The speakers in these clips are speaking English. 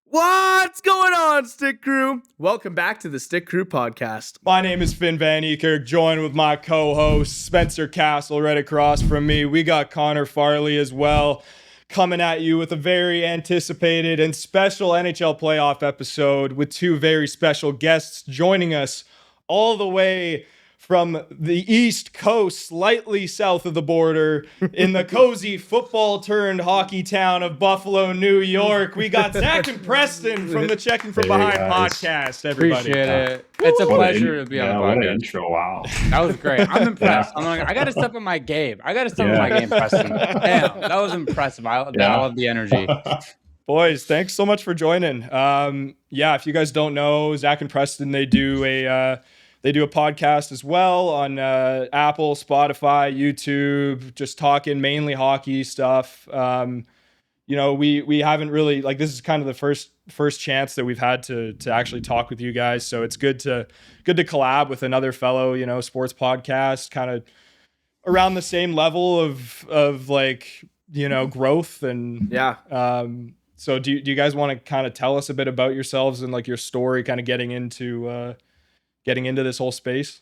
What's going on, Stick Crew? Welcome back to the Stick Crew podcast. My name is Finn Van Eker, joined with my co-host Spencer Castle right across from me. We got Connor Farley as well, coming at you with a very anticipated and special NHL playoff episode with two very special guests joining us all the way from the East Coast, slightly south of the border, in the cozy football-turned-hockey town of Buffalo, New York. We got Zach and Preston from the Checking From Behind podcast, everybody. Appreciate it. It's a pleasure to be on the podcast. What an intro, wow. That was great. I'm impressed. I'm like, I got to step up my game. Preston. Damn, that was impressive. I love the energy. Boys, thanks so much for joining. If you guys don't know, Zach and Preston, they do a podcast as well on Apple, Spotify, YouTube, just talking mainly hockey stuff. We haven't really, this is kind of the first chance that we've had to actually talk with you guys. So it's good to collab with another fellow, sports podcast, kind of around the same level of growth and So do you guys want to kind of tell us a bit about yourselves and your story, kind of getting into this whole space?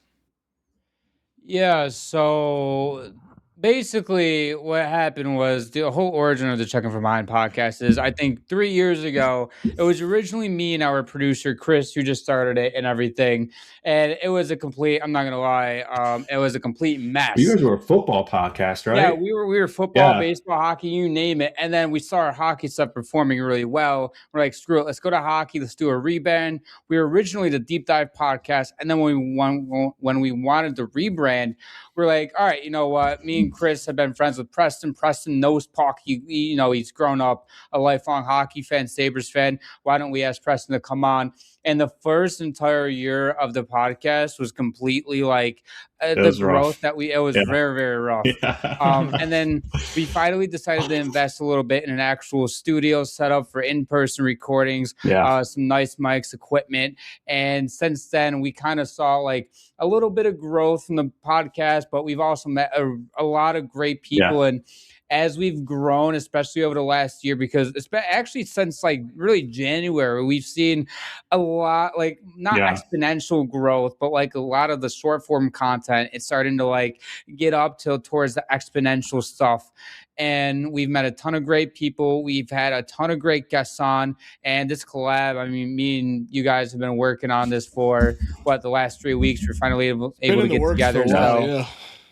Yeah, so basically what happened was the whole origin of the Checking From Behind podcast is, I think 3 years ago, it was originally me and our producer, Chris, who just started it and everything. And it was a complete, I'm not going to lie, it was a complete mess. You guys were a football podcast, right? Yeah, we were football, baseball, hockey, you name it. And then we saw our hockey stuff performing really well. We're like, screw it, let's go to hockey. Let's do a rebrand. We were originally the Deep Dive podcast. And then when we wanted to rebrand, we're like, all right, you know what? Me and Chris have been friends with Preston. Preston knows puck. He's grown up a lifelong hockey fan, Sabres fan. Why don't we ask Preston to come on? And the first entire year of the podcast was completely the growth that it was very, very rough. Yeah. And then we finally decided to invest a little bit in an actual studio setup for in-person recordings, some nice mics, equipment. And since then, we kind of saw a little bit of growth in the podcast, but we've also met a lot of great people. And as we've grown, especially over the last year, because it's been actually since really January, we've seen a lot, not exponential growth, but a lot of the short form content, it's starting to get up towards the exponential stuff. And we've met a ton of great people. We've had a ton of great guests on, and this collab, I mean, me and you guys have been working on this for the last 3 weeks. We're finally able to get together. So it's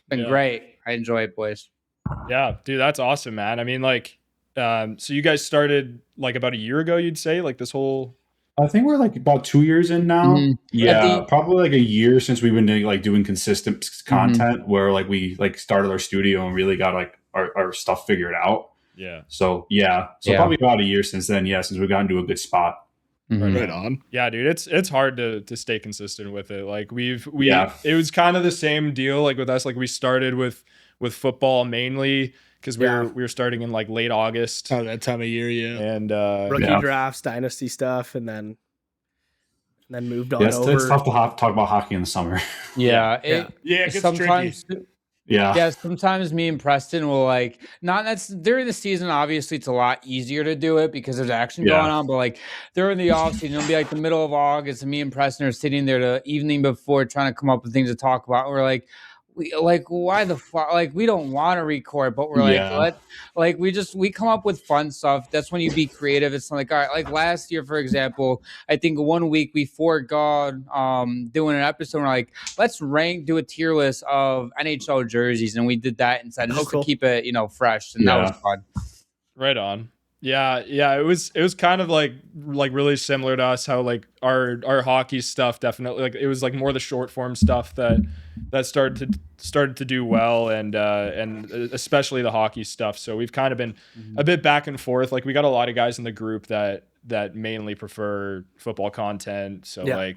been great. I enjoy it, boys. Yeah, dude, that's awesome, man. I mean, so you guys started about a year ago, you'd say, this whole... I think we're about 2 years in now. Mm-hmm. Yeah, probably a year since we've been doing consistent content where we started our studio and really got our stuff figured out. Yeah. So probably about a year since then. Yeah, since we got into a good spot. Mm-hmm. Right on. Yeah, dude, it's hard to stay consistent with it. It was kind of the same deal with us. We started with football mainly because we were starting in late August. Oh, that time of year, and rookie drafts, dynasty stuff, and then moved on over. It's tough to talk about hockey in the summer. It gets sometimes tricky. Sometimes me and Preston will that's during the season. Obviously, it's a lot easier to do it because there's action going on. But during the off season, it'll be the middle of August, and me and Preston are sitting there the evening before trying to come up with things to talk about. And we're why the fuck? We don't want to record, but we're we come up with fun stuff. That's when you be creative. It's all right. Last year, for example, I think 1 week we forgot doing an episode. We're let's do a tier list of NHL jerseys, and we did that instead just to keep it fresh, and that was fun. Right on. Yeah. It was kind of really similar to us. How our hockey stuff definitely it was more the short form stuff that started to do well, and especially the hockey stuff. So we've kind of been a bit back and forth. We got a lot of guys in the group that mainly prefer football content. So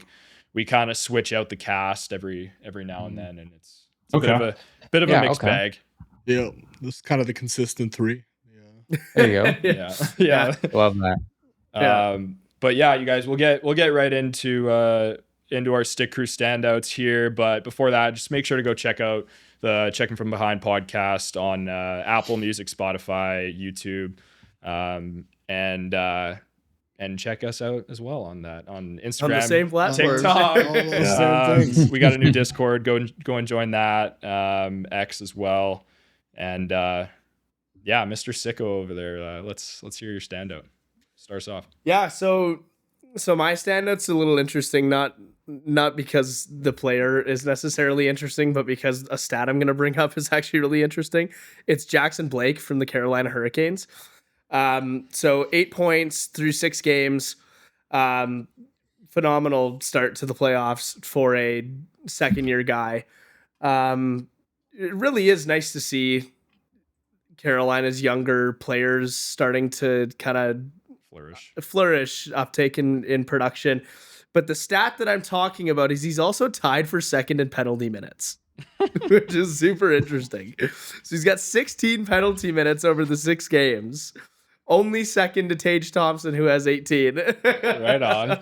we kind of switch out the cast every now and then, and it's a bit of a mixed bag. Yeah, this is kind of the consistent three. There you go. Yeah. Love that. But yeah, you guys, we'll get right into our Stick Crew standouts here. But before that, just make sure to go check out the Checking From Behind podcast on Apple Music, Spotify, YouTube, and and check us out as well on Instagram, on the same platform, TikTok. We got a new Discord. Go and join that. X as well, and Mr. Sicko over there. Let's hear your standout. Start us off. Yeah, so my standout's a little interesting, not because the player is necessarily interesting, but because a stat I'm going to bring up is actually really interesting. It's Jackson Blake from the Carolina Hurricanes. So 8 points through 6 games. Phenomenal start to the playoffs for a second-year guy. It really is nice to see Carolina's younger players starting to kind of flourish, uptake in production. But the stat that I'm talking about is he's also tied for second in penalty minutes, which is super interesting. So he's got 16 penalty minutes over the 6 games. Only second to Tage Thompson, who has 18. Right on.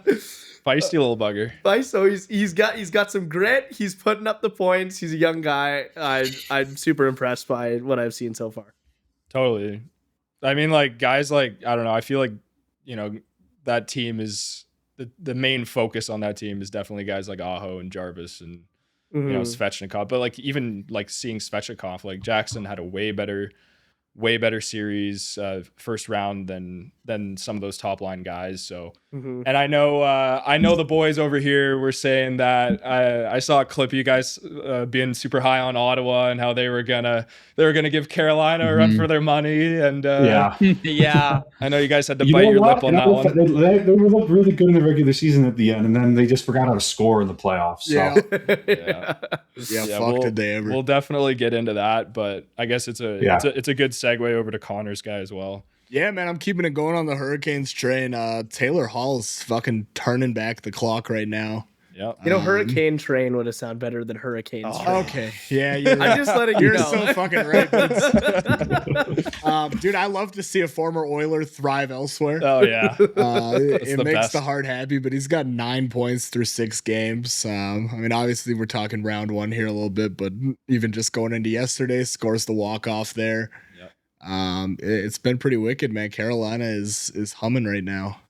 Feisty little bugger. So he's got some grit. He's putting up the points. He's a young guy. I'm super impressed by what I've seen so far. Totally. I mean, like, guys like, I don't know, I feel like, that team is the main focus on that team is definitely guys like Aho and Jarvis and Svechnikov. But like, even like seeing Svechnikov, like Jackson had a way better series first round than some of those top line guys. So and I know the boys over here were saying that I saw a clip of you guys being super high on Ottawa and how they were gonna give Carolina a run for their money, and yeah I know you guys had to bite your lip on that one. They looked really good in the regular season at the end, and then they just forgot how to score in the playoffs. So. Fuck did they ever. We'll definitely get into that, but I guess it's a good segue over to Connor's guy as well. Yeah, man, I'm keeping it going on the Hurricanes train. Taylor Hall's fucking turning back the clock right now. Yep. Hurricane train would have sounded better than Hurricanes train. Okay. Yeah, you're I'm just letting you know. You're so fucking right. Dude, I love to see a former Oiler thrive elsewhere. Oh, yeah. It makes the heart happy, but he's got 9 points through 6 games. I mean, obviously, we're talking round 1 here a little bit, but even just going into yesterday, scores the walk-off there. Yep. It's been pretty wicked, man. Carolina is humming right now.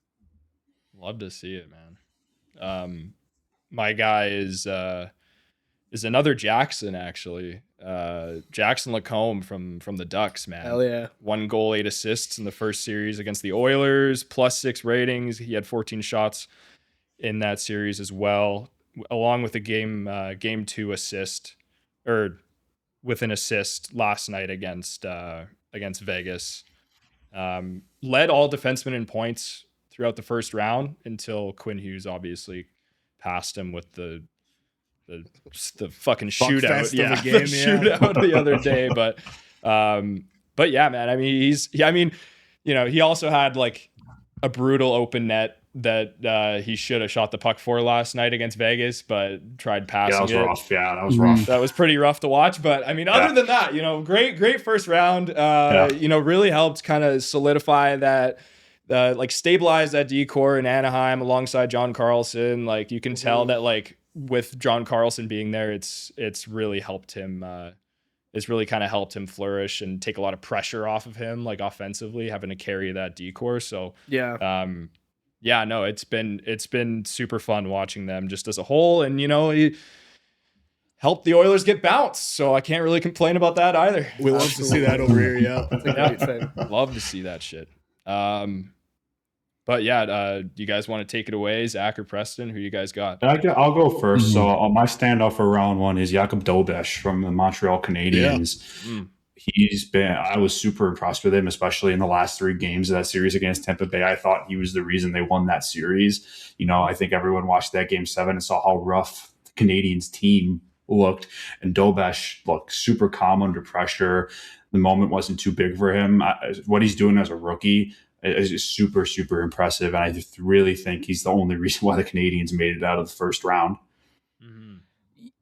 Love to see it, man. My guy is another Jackson, actually. Jackson Lacombe from the Ducks, man. Hell yeah. 1 goal, 8 assists in the first series against the Oilers, +6 ratings. He had 14 shots in that series as well, along with a game 2 assist, or with an assist last night against Vegas. Led all defensemen in points throughout the first round until Quinn Hughes obviously passed him with the fucking shootout. Yeah, Shootout the other day. But yeah, man. I mean, he also had like a brutal open net that he should have shot the puck for last night against Vegas, but tried passing it. That was rough. That was pretty rough to watch. But I mean, other than that, great first round. Really helped kind of solidify that. Stabilize that D-core in Anaheim alongside John Carlson. Like, you can tell that, like, with John Carlson being there, it's really helped him. It's really kind of helped him flourish and take a lot of pressure off of him, like, offensively, having to carry that D-core. So it's been super fun watching them just as a whole, and he helped the Oilers get bounced. So I can't really complain about that either. We love to see that over here. Yeah, that's a great thing. Love to see that shit. But yeah, do you guys want to take it away, Zach or Preston? Who you guys got? I'll go first. So my standout for round 1 is Jakub Dobesh from the Montreal Canadiens. Yeah. I was super impressed with him, especially in the last 3 games of that series against Tampa Bay. I thought he was the reason they won that series. I think everyone watched that game 7 and saw how rough the Canadiens team looked. And Dobesh looked super calm under pressure. The moment wasn't too big for him. What he's doing as a rookie is super, super impressive. And I just really think he's the only reason why the Canadiens made it out of the first round.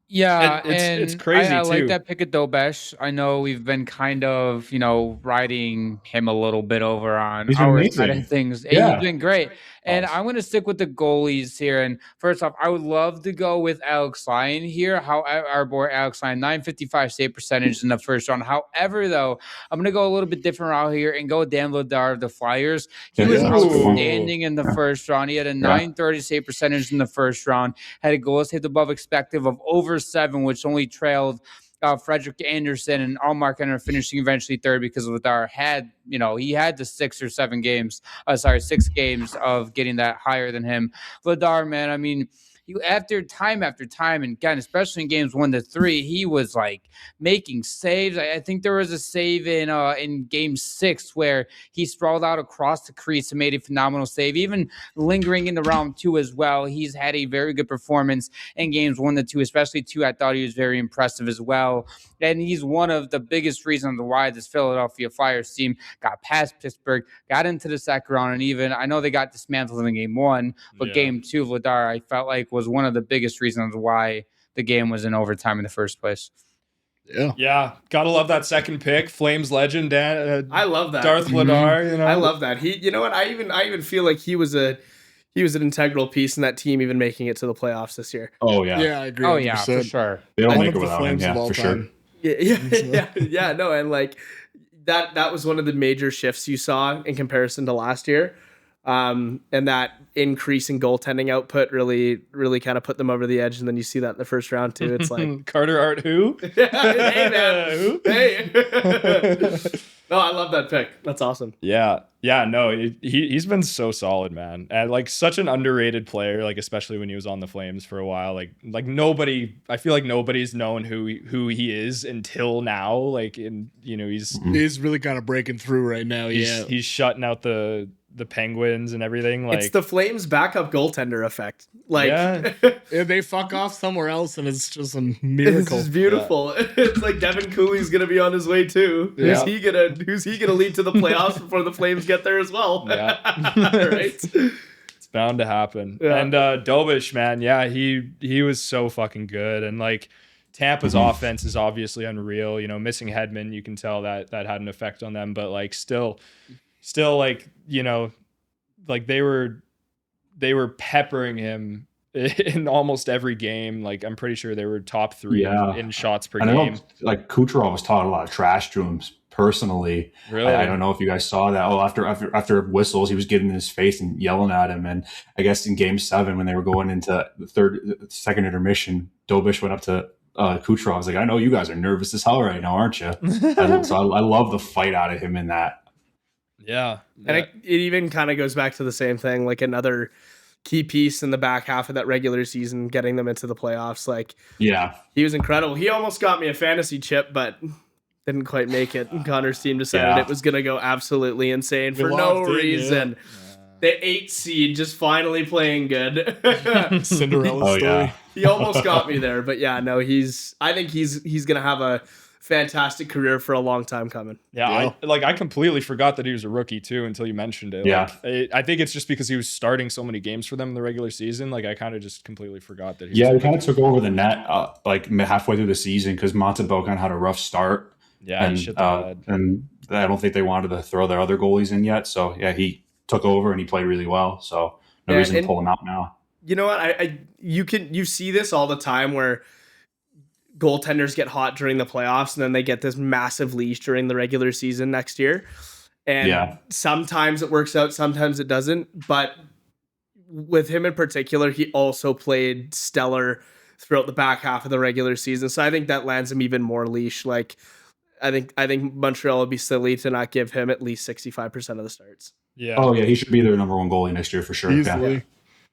Yeah, it's crazy I too. like that pick of Dobesh. I know we've been kind of, riding him a little bit over on our side of things. Yeah. He's been great. And I'm going to stick with the goalies here. And first off, I would love to go with Alex Lyon here. How our boy Alex Lyon, 955 save percentage in the first round. However, though, I'm going to go a little bit different route here and go with Dan Vladar of the Flyers. He was outstanding in the first round. He had a 930 save percentage in the first round. Had a goal saved above expected of over 7, which only trailed Frederick Anderson and Allmark ended up finishing eventually third because Vladar had, he had the 6 games of getting that higher than him. Vladar, man, I mean, after time, and again, especially in games 1 to 3, he was like making saves. I think there was a save in game 6 where he sprawled out across the crease and made a phenomenal save. Even lingering in the round 2 as well, he's had a very good performance in games 1 to 2, especially 2. I thought he was very impressive as well. And he's one of the biggest reasons why this Philadelphia Flyers team got past Pittsburgh, got into the second round, and even I know they got dismantled in game 1, but game 2, Vladar, I felt like was one of the biggest reasons why the game was in overtime in the first place. Yeah. Gotta love that second pick. Flames legend. I love that. Darth Vladar. I love that. He, you know what? I even feel like he was an integral piece in that team, even making it to the playoffs this year. Oh yeah. Yeah, I agree. Oh yeah, for sure. They don't make it without him. Yeah, for sure. Yeah. No, and like that was one of the major shifts you saw in comparison to last year. And that increase in goaltending output really kind of put them over the edge. And then you see that in the first round too. It's like Carter Art who? Hey man. Who? Hey. No, I love that pick. That's awesome. Yeah. No, he's been so solid, man. And like such an underrated player, like especially when he was on the Flames for a while. Like nobody, I feel like nobody's known who he is until now. Like he's really kind of breaking through right now. He's shutting out the Penguins and everything. Like it's the Flames backup goaltender effect. Like they fuck off somewhere else and it's just a miracle. This is beautiful. Yeah. It's like Devin Cooley's gonna be on his way too. Yeah. Who's he gonna lead to the playoffs before the Flames get there as well? Yeah. Right. It's bound to happen. Yeah. And Dobish, man, yeah, he was so fucking good. And like Tampa's offense is obviously unreal. Missing Hedman, you can tell that had an effect on them, but like still like, like they were peppering him in almost every game. Like I'm pretty sure they were top 3 in shots per game. Like Kucherov was talking a lot of trash to him personally. Really? I don't know if you guys saw that. Oh, after whistles, he was getting in his face and yelling at him. And I guess in game 7, when they were going into the second intermission, Dobish went up to Kucherov. I was like, I know you guys are nervous as hell right now, aren't you? So I love the fight out of him in that. Yeah. And it even kind of goes back to the same thing, like another key piece in the back half of that regular season, getting them into the playoffs. Like, he was incredible. He almost got me a fantasy chip, but didn't quite make it. Connor's team decided it was going to go absolutely insane for no reason. The 8 seed just finally playing good. Cinderella story. Yeah. He almost got me there, but I think he's going to have a fantastic career for a long time coming. Yeah. I completely forgot that he was a rookie too until you mentioned it. Yeah. Like, I think it's just because he was starting so many games for them in the regular season. Like I kind of just completely forgot that. He kind of took over the net like halfway through the season because Montembeault kind of had a rough start. Yeah, and I don't think they wanted to throw their other goalies in yet. So he took over and he played really well. So no reason to pull him out now. You know what? You see this all the time where goaltenders get hot during the playoffs and then they get this massive leash during the regular season next year. And sometimes it works out, sometimes it doesn't. But with him in particular, he also played stellar throughout the back half of the regular season. So I think that lands him even more leash. Like I think Montreal would be silly to not give him at least 65% of the starts. Yeah. Oh yeah, he should be their number 1 goalie next year for sure. Easily. Yeah.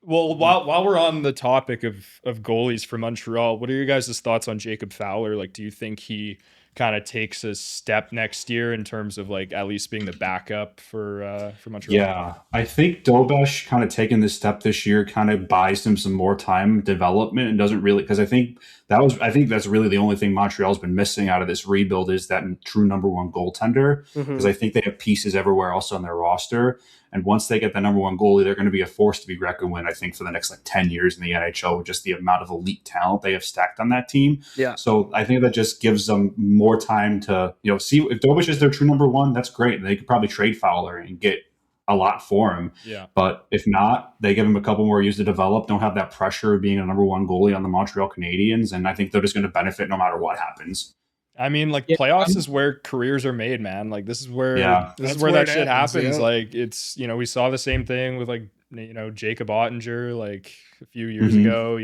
Well, while we're on the topic of goalies for Montreal, what are your guys' thoughts on Jacob Fowler? Like, do you think he kind of takes a step next year in terms of like at least being the backup for Montreal? Yeah, I think Dobesh kind of taking this step this year kind of buys him some more time development and doesn't really, because I think that's really the only thing Montreal's been missing out of this rebuild is that true number 1 goaltender, because I think they have pieces everywhere else on their roster. And once they get the number one goalie, they're going to be a force to be reckoned with, I think, for the next 10 years in the NHL, with just the amount of elite talent they have stacked on that team. Yeah. So I think that just gives them more time to, see if Dobich is their true number one, that's great. They could probably trade Fowler and get a lot for him. Yeah. But if not, they give him a couple more years to develop, don't have that pressure of being a number one goalie on the Montreal Canadiens. And I think they're just going to benefit no matter what happens. I mean, playoffs is where careers are made, man. Like this is where that shit happens. Yeah. Like it's, we saw the same thing with Jacob Ottinger like a few years ago,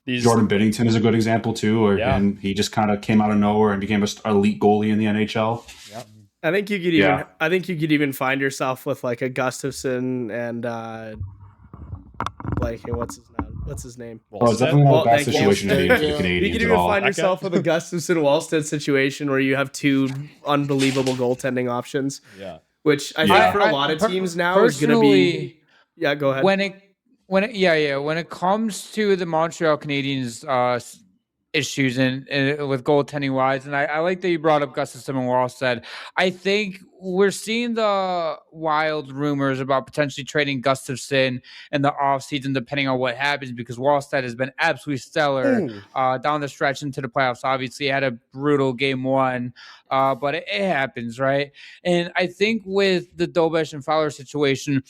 these Jordan Binnington is a good example too, and he just kind of came out of nowhere and became an elite goalie in the NHL. Yeah. I think you could even find yourself with like a Gustafsson and what's his name? Oh, it's definitely not a bad situation to be in for the Canadiens. You could even find yourself with a Gustafsson Wallstedt situation where you have two unbelievable goaltending options. Yeah. Which I think for a lot of teams now is going to be. Yeah, go ahead. When it comes to the Montreal Canadiens issues and with goaltending wise, and I like that you brought up Gustafsson and Wallstedt. I think we're seeing the wild rumors about potentially trading Gustafsson in the offseason, depending on what happens, because Wallstedt has been absolutely stellar down the stretch into the playoffs. Obviously, he had a brutal game one, but it happens, right? And I think with the Dobich and Fowler situation,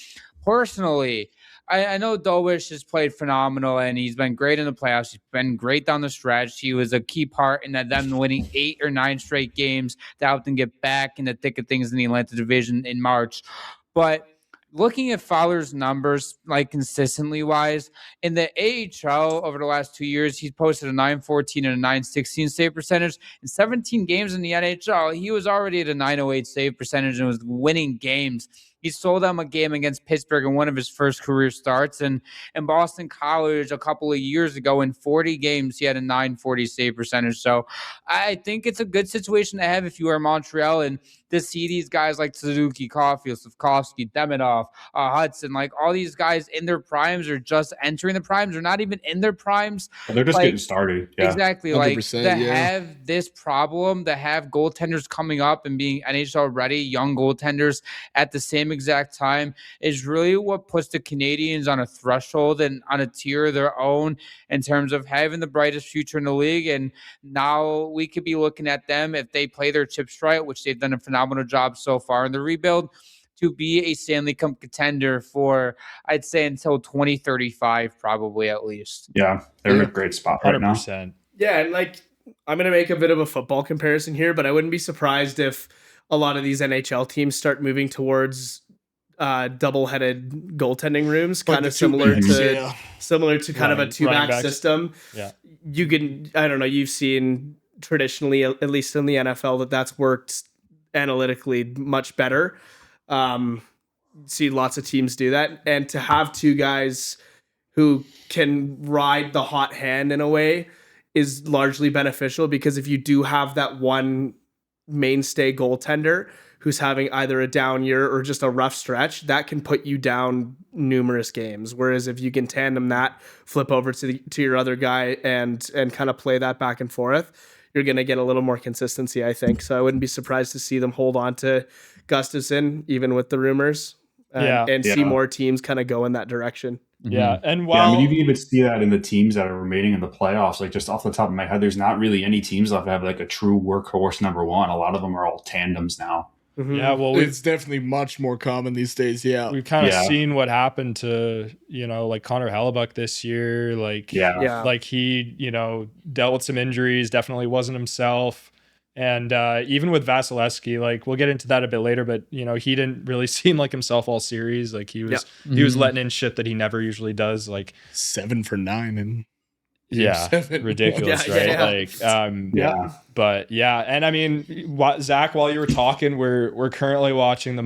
personally, I know Dobich has played phenomenal and he's been great in the playoffs. He's been great down the stretch. He was a key part in them winning 8 or 9 straight games to help them get back in the thick of things in the Atlantic Division in March. But looking at Fowler's numbers, like consistently wise, in the AHL over the last 2 years, he's posted a .914 and a .916 save percentage. In 17 games in the NHL, he was already at a .908 save percentage and was winning games. He sold them a game against Pittsburgh in one of his first career starts. And in Boston College a couple of years ago, in 40 games, he had a .940 save percentage. So I think it's a good situation to have if you are Montreal and to see these guys like Suzuki, Caulfield, Slavkovsky, Demidov, Hudson, like all these guys in their primes or just entering the primes or not even in their primes. Well, they're just getting started. Yeah. Exactly. Like to have this problem, to have goaltenders coming up and being NHL ready, young goaltenders at the same exact time is really what puts the Canadiens on a threshold and on a tier of their own in terms of having the brightest future in the league. And now we could be looking at them if they play their chips right, which they've done a phenomenal job so far in the rebuild, to be a Stanley Cup contender for, I'd say, until 2035, probably at least. Yeah, they're in a great spot right 100%. Now. Yeah, and I'm going to make a bit of a football comparison here, but I wouldn't be surprised if a lot of these NHL teams start moving towards double-headed goaltending rooms, kind of similar to kind of a two-back system. Yeah, you can, I don't know, you've seen traditionally, at least in the NFL, that's worked analytically much better. See lots of teams do that, and to have two guys who can ride the hot hand in a way is largely beneficial, because if you do have that one mainstay goaltender who's having either a down year or just a rough stretch, that can put you down numerous games. Whereas if you can tandem that, flip over to your other guy and kind of play that back and forth, you're going to get a little more consistency, I think. So I wouldn't be surprised to see them hold on to Gustafsson, even with the rumors, and see more teams kind of go in that direction. Yeah, and you can even see that in the teams that are remaining in the playoffs. Like, just off the top of my head, there's not really any teams that have like a true workhorse number one. A lot of them are all tandems now. Mm-hmm. Yeah, well, it's definitely much more common these days. Yeah, we've kind of seen what happened to like Connor Hellebuck this year. Like, like he dealt with some injuries, definitely wasn't himself. And even with Vasilevsky, like we'll get into that a bit later, but he didn't really seem like himself all series. Like he was letting in shit that he never usually does. Like 7 for 9 and ridiculous, right? But and I mean, Zach, while you were talking, we're currently watching the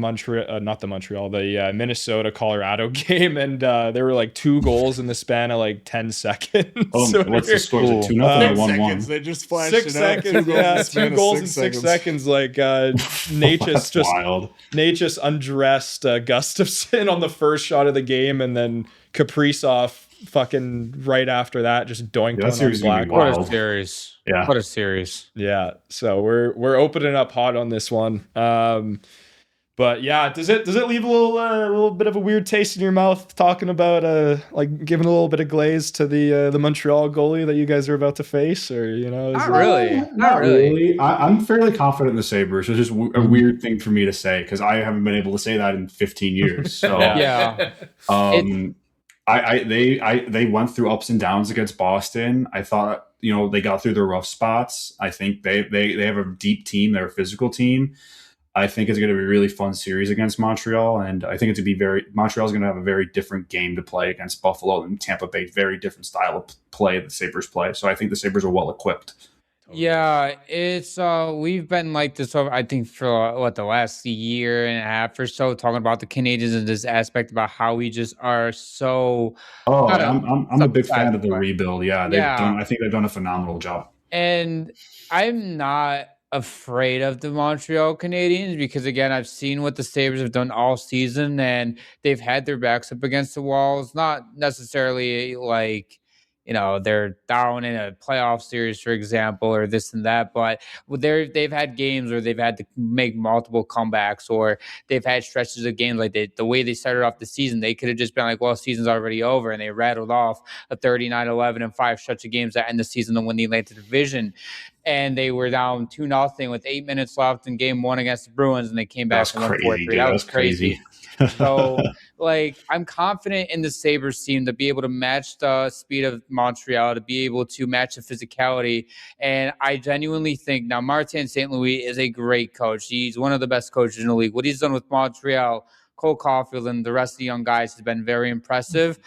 Minnesota Colorado game, and there were like 2 goals in the span of like 10 seconds. Oh, so what's the score? 2-0 or 1-1? They just flashed 6 seconds. 2 goals in 6 seconds. Like Nate just undressed Gustafsson on the first shot of the game, and then Kaprizov fucking right after that just doinked on black. What a series. Yeah. What a series. Yeah. So we're opening up hot on this one. But But yeah, does it leave a little bit of a weird taste in your mouth talking about like giving a little bit of glaze to the Montreal goalie that you guys are about to face, or not really. I'm fairly confident in the Sabres, which is a weird thing for me to say because I haven't been able to say that in 15 years. So yeah, they went through ups and downs against Boston. I thought they got through their rough spots. I think they have a deep team. They're a physical team. I think it's going to be a really fun series against Montreal, and I think Montreal's going to have a very different game to play against Buffalo and Tampa Bay. Very different style of play the Sabres play. So I think the Sabres are well equipped. Yeah, it's we've been like this over, I think, for the last year and a half or so, talking about the Canadians in this aspect about how we just are so. I'm a big fan of the rebuild. Yeah, I think they've done a phenomenal job. And I'm not afraid of the Montreal Canadiens because, again, I've seen what the Sabres have done all season, and they've had their backs up against the walls. Not necessarily like, they're down in a playoff series, for example, or this and that, but they've had games where they've had to make multiple comebacks, or they've had stretches of games like the way they started off the season. They could have just been like, well, season's already over, and they rattled off a 39-11 and 5 stretch of games that end the season to win the Atlantic Division. And they were down 2-0 with 8 minutes left in game 1 against the Bruins, and they came back and won 4-3. That was crazy. So, I'm confident in the Sabres team to be able to match the speed of Montreal, to be able to match the physicality. And I genuinely think now Martin St. Louis is a great coach. He's one of the best coaches in the league. What he's done with Montreal, Cole Caulfield, and the rest of the young guys has been very impressive.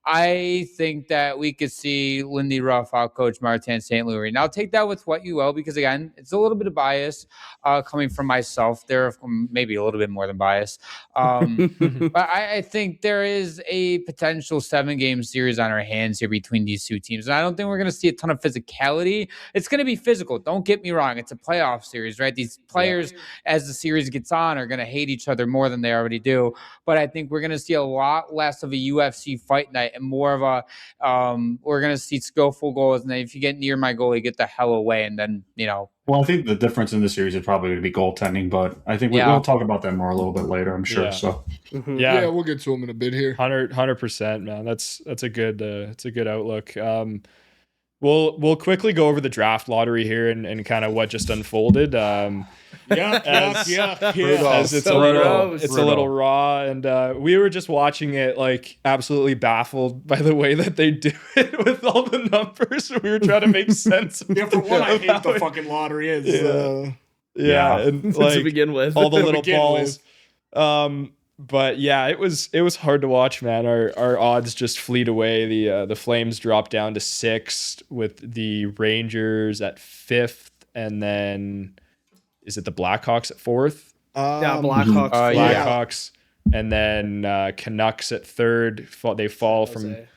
I think that we could see Lindy Ruff outcoach Martin St. Louis. Now, take that with what you will, because, again, it's a little bit of bias coming from myself. There, maybe a little bit more than bias. But I think there is a potential 7-game series on our hands here between these two teams. And I don't think we're going to see a ton of physicality. It's going to be physical. Don't get me wrong. It's a playoff series, right? These players, as the series gets on, are going to hate each other more than they already do. But I think we're going to see a lot less of a UFC fight night and more of a we're going to see skillful goals. And then if you get near my goalie, get the hell away. And then, Well, I think the difference in the series is probably going to be goaltending, but I think we'll talk about that more a little bit later, I'm sure. Yeah. So yeah, we'll get to them in a bit here. 100%, man. That's a good outlook. We'll quickly go over the draft lottery here and kind of what just unfolded. As it's a little raw, and we were just watching it like absolutely baffled by the way that they do it with all the numbers. We were trying to make sense. For one, I hate the fucking lottery is. And like to begin with, all the little balls. But yeah, it was hard to watch, man. Our odds just fleet away. The Flames dropped down to 6th with the Rangers at 5th, and then is it the Blackhawks at 4th? Blackhawks. Blackhawks, and then Canucks at 3rd. They fall from, and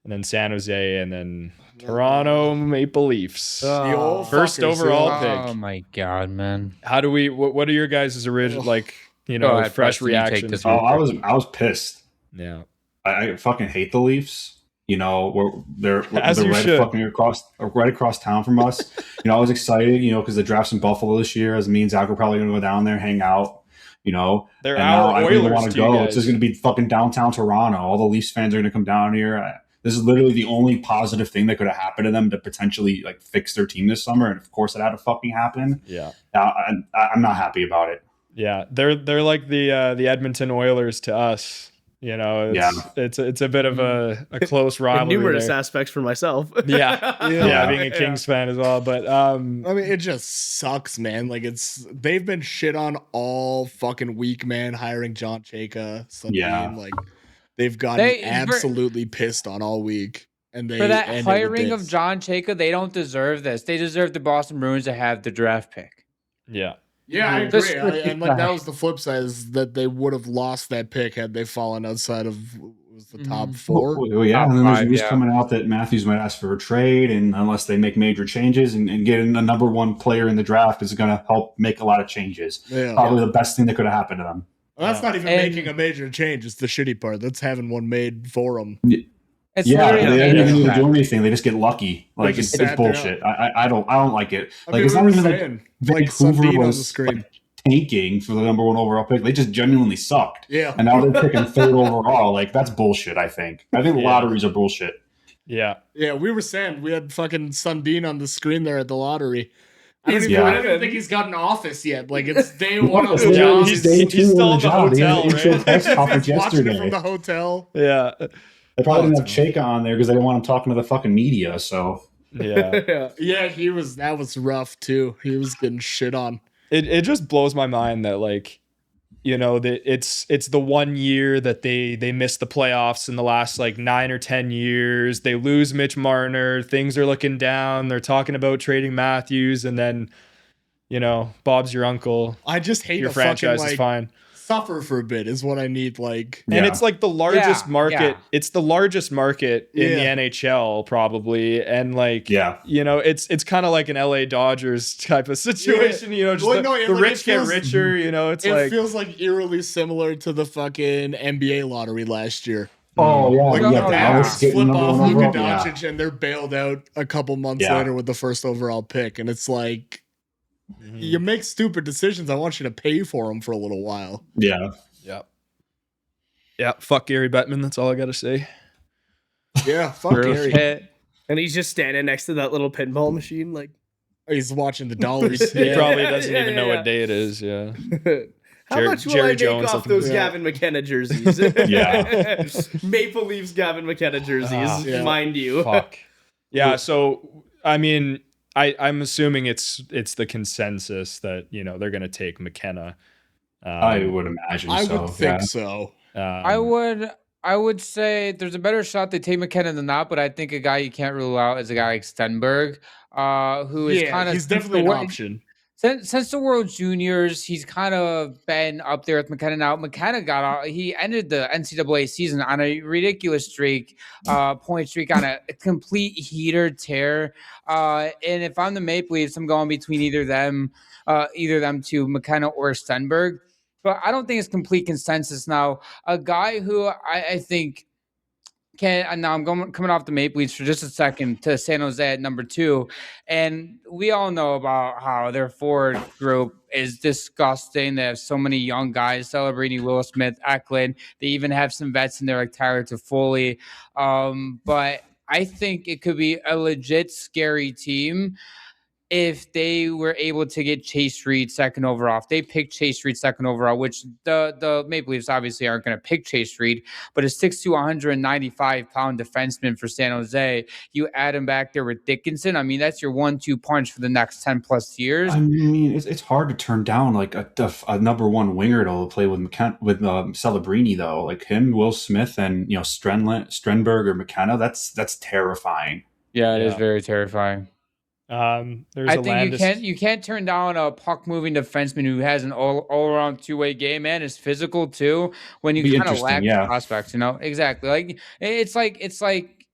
then San Jose, and then Toronto Maple Leafs. First overall pick. Oh my god, man! How do we? What are your guys' original fresh reactions? I was pissed. Yeah, I fucking hate the Leafs. They're right across town from us. I was excited, because the draft's in Buffalo this year. As me and Zach are probably going to go down there, hang out. They're and our now I Oilers. really want to go. It's just going to be fucking downtown Toronto. All the Leafs fans are going to come down here. This is literally the only positive thing that could have happened to them to potentially fix their team this summer. And of course, it had to fucking happen. Yeah, I'm not happy about it. Yeah, they're like the Edmonton Oilers to us. It's a bit of a close rivalry. In numerous aspects for myself. Being a Kings fan as well. But it just sucks, man. They've been shit on all fucking week, man. Hiring John Chayka, they've gotten absolutely pissed on all week. And for that hiring of John Chayka, they don't deserve this. They deserve the Boston Bruins to have the draft pick. Yeah. Yeah, I agree. And that was the flip side, is that they would have lost that pick had they fallen outside of the top 4. Well, yeah, and then there's news coming out that Matthews might ask for a trade, and unless they make major changes and getting a number 1 player in the draft is going to help make a lot of changes. Yeah. Probably the best thing that could have happened to them. Well, that's not even making a major change. It's the shitty part. That's having one made for them. They didn't even do anything. They just get lucky. It's bullshit. I don't like it. It's not even Vancouver was tanking for the number 1 overall pick. They just genuinely sucked. Yeah. And now they're picking 3rd overall. Like, that's bullshit, I think. I think lotteries are bullshit. Yeah. Yeah, we were saying we had fucking Sundin on the screen there at the lottery. I don't even think he's got an office yet. Like, it's day 1 of the job. He's day 2 still in the job. hotel, he had press conference Watching yesterday. it from the hotel. Yeah. They probably didn't have Chaka on there because they didn't want him talking to the fucking media. So Yeah. Yeah, that was rough too. He was getting shit on. It just blows my mind that, like, you know, that it's the 1 year that they missed the playoffs in the last like 9 or 10 years. They lose Mitch Marner. Things are looking down. They're talking about trading Matthews, and then, you know, Bob's your uncle. I just hate your franchise fucking, is fine. Suffer for a bit is what I need. Like, and it's like the largest market. Yeah. It's the largest market in the NHL probably, and like, you know, it's kind of like an LA Dodgers type of situation. You know, just the rich get richer. You know, it feels like eerily similar to the fucking NBA lottery last year. Oh yeah, like the flip off Luka Doncic, and they're bailed out a couple months later with the 1st overall pick, and it's like. You make stupid decisions. I want you to pay for them for a little while. Yeah. Fuck Gary Bettman. That's all I got to say. Yeah. Fuck Gary. And he's just standing next to that little pinball machine, like he's watching the dollars. He probably doesn't even know what day it is. Yeah. How much will Jerry I make Jones off those Gavin McKenna jerseys? Maple Leafs Gavin McKenna jerseys, mind you. Fuck. Yeah. So I mean. I'm assuming it's the consensus that, you know, they're going to take McKenna. I would imagine so. I would think so. I would say there's a better shot they take McKenna than not, but I think a guy you can't rule out is a guy like Stenberg, who is kind of... he's definitely an option. Since the World Juniors, he's kind of been up there with McKenna now. McKenna he ended the NCAA season on a ridiculous point streak on a complete heater tear. And if I'm the Maple Leafs, I'm going between either them two, McKenna or Stenberg. But I don't think it's complete consensus now. A guy who I think and now I'm coming off the Maple Leafs for just a second to San Jose at number 2. And we all know about how their forward group is disgusting. They have so many young guys celebrating Will Smith, Eklund. They even have some vets in there like Tyler Toffoli. But I think it could be a legit scary team if they were able to get Chase Reed 2nd overall. If they picked Chase Reed 2nd overall, which the Maple Leafs obviously aren't going to pick Chase Reed, but a 6'2", 195-pound defenseman for San Jose, you add him back there with Dickinson. I mean, that's your 1-2 punch for the next 10+ years. I mean, it's hard to turn down like a number 1 winger to play with Celebrini though. Like him, Will Smith, and you know Strenberg or McKenna. That's terrifying. Yeah, it is very terrifying. I think you can't turn down a puck moving defenseman who has an all around 2-way game, man. Is physical too. When you kind of lack prospects, you know exactly. Like it's like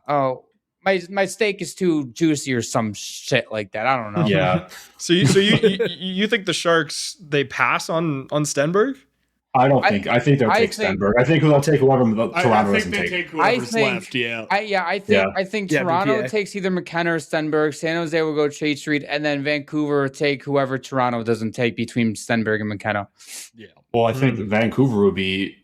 my steak is too juicy or some shit like that. I don't know. Yeah. So you think the Sharks they pass on Stenberg? I don't think. I think they'll take Stenberg. I think they'll take whoever Toronto doesn't take. Take whoever's left. I think Toronto takes either McKenna or Stenberg. San Jose will go Chase Reed, and then Vancouver will take whoever Toronto doesn't take between Stenberg and McKenna. Yeah. Well, I think Vancouver would be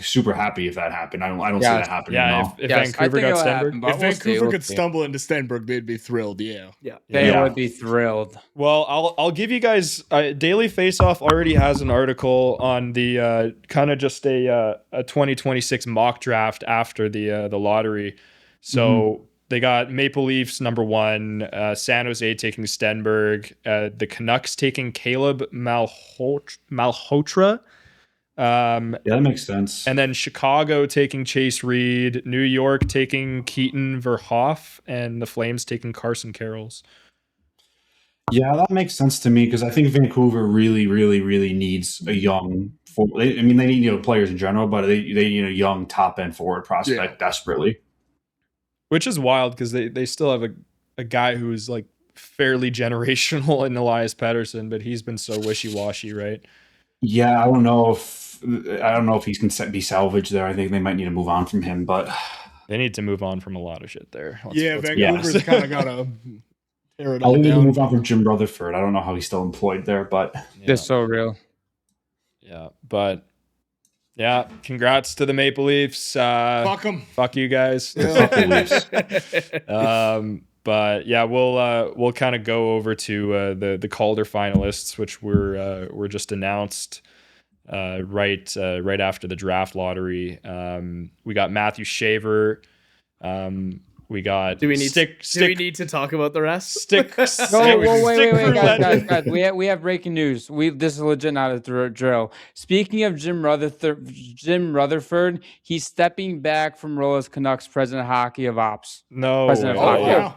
super happy if that happened. I don't see that happening. Yeah, if Vancouver got Stenberg. If Vancouver could stumble into Stenberg, they'd be thrilled. Yeah. They would be thrilled. Well, I'll give you guys. Daily Faceoff already has an article on the kind of just a 2026 mock draft after the lottery. So they got Maple Leafs number 1, San Jose taking Stenberg, the Canucks taking Caleb Malhotra. That makes sense. And then Chicago taking Chase Reed, New York taking Keaton Verhoff, and the Flames taking Carson Carrolls. Yeah, that makes sense to me because I think Vancouver really, really, really needs a young forward. They need players in general, but they need a young top end forward prospect desperately. Which is wild because they still have a guy who is like fairly generational in Elias Pettersson, but he's been so wishy-washy, right? Yeah, I don't know if he can be salvaged there. I think they might need to move on from him, but they need to move on from a lot of shit there. Vancouver's kind of got to I'll even move on from Jim Rutherford. I don't know how he's still employed there, but it's so real. Yeah, but yeah, congrats to the Maple Leafs. Fuck them. Fuck you guys. Fuck the Leafs. But yeah, we'll kind of go over to the Calder finalists, which were just announced right after the draft lottery. We got Matthew Shaver. We got. Do we need to talk about the rest? Wait, guys. We have breaking news. This is legit, not a drill. Speaking of Jim Rutherford, he's stepping back from role as Canucks president of hockey of ops. No. President of hockey. Wow.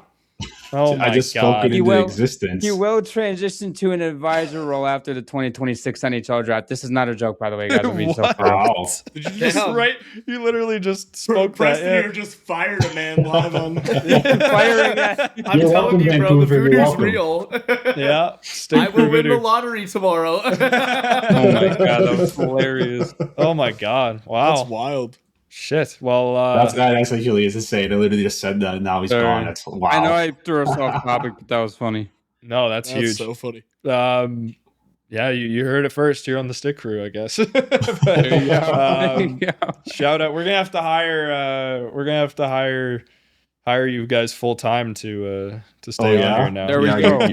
Oh my I just God. spoke it into existence. He will transition to an advisor role after the 2026 NHL draft. This is not a joke, by the way, guys. Wow. Did you just You literally just spoke Preston that. here just fired a man live on. I'm telling you, bro, the voodoo's real. Yeah. I will win the lottery tomorrow. Oh my God, that was hilarious. Oh my God. Wow. That's wild. Shit. Well, that's actually is insane. I literally just said that, and now he's gone. That's wow. I know I threw us off topic, but that was funny. No, that's huge. So funny. Yeah, you heard it first here on the Stick Crew, I guess. But, there you go. Shout out. We're gonna have to hire you guys full time to stay on here now. There we go.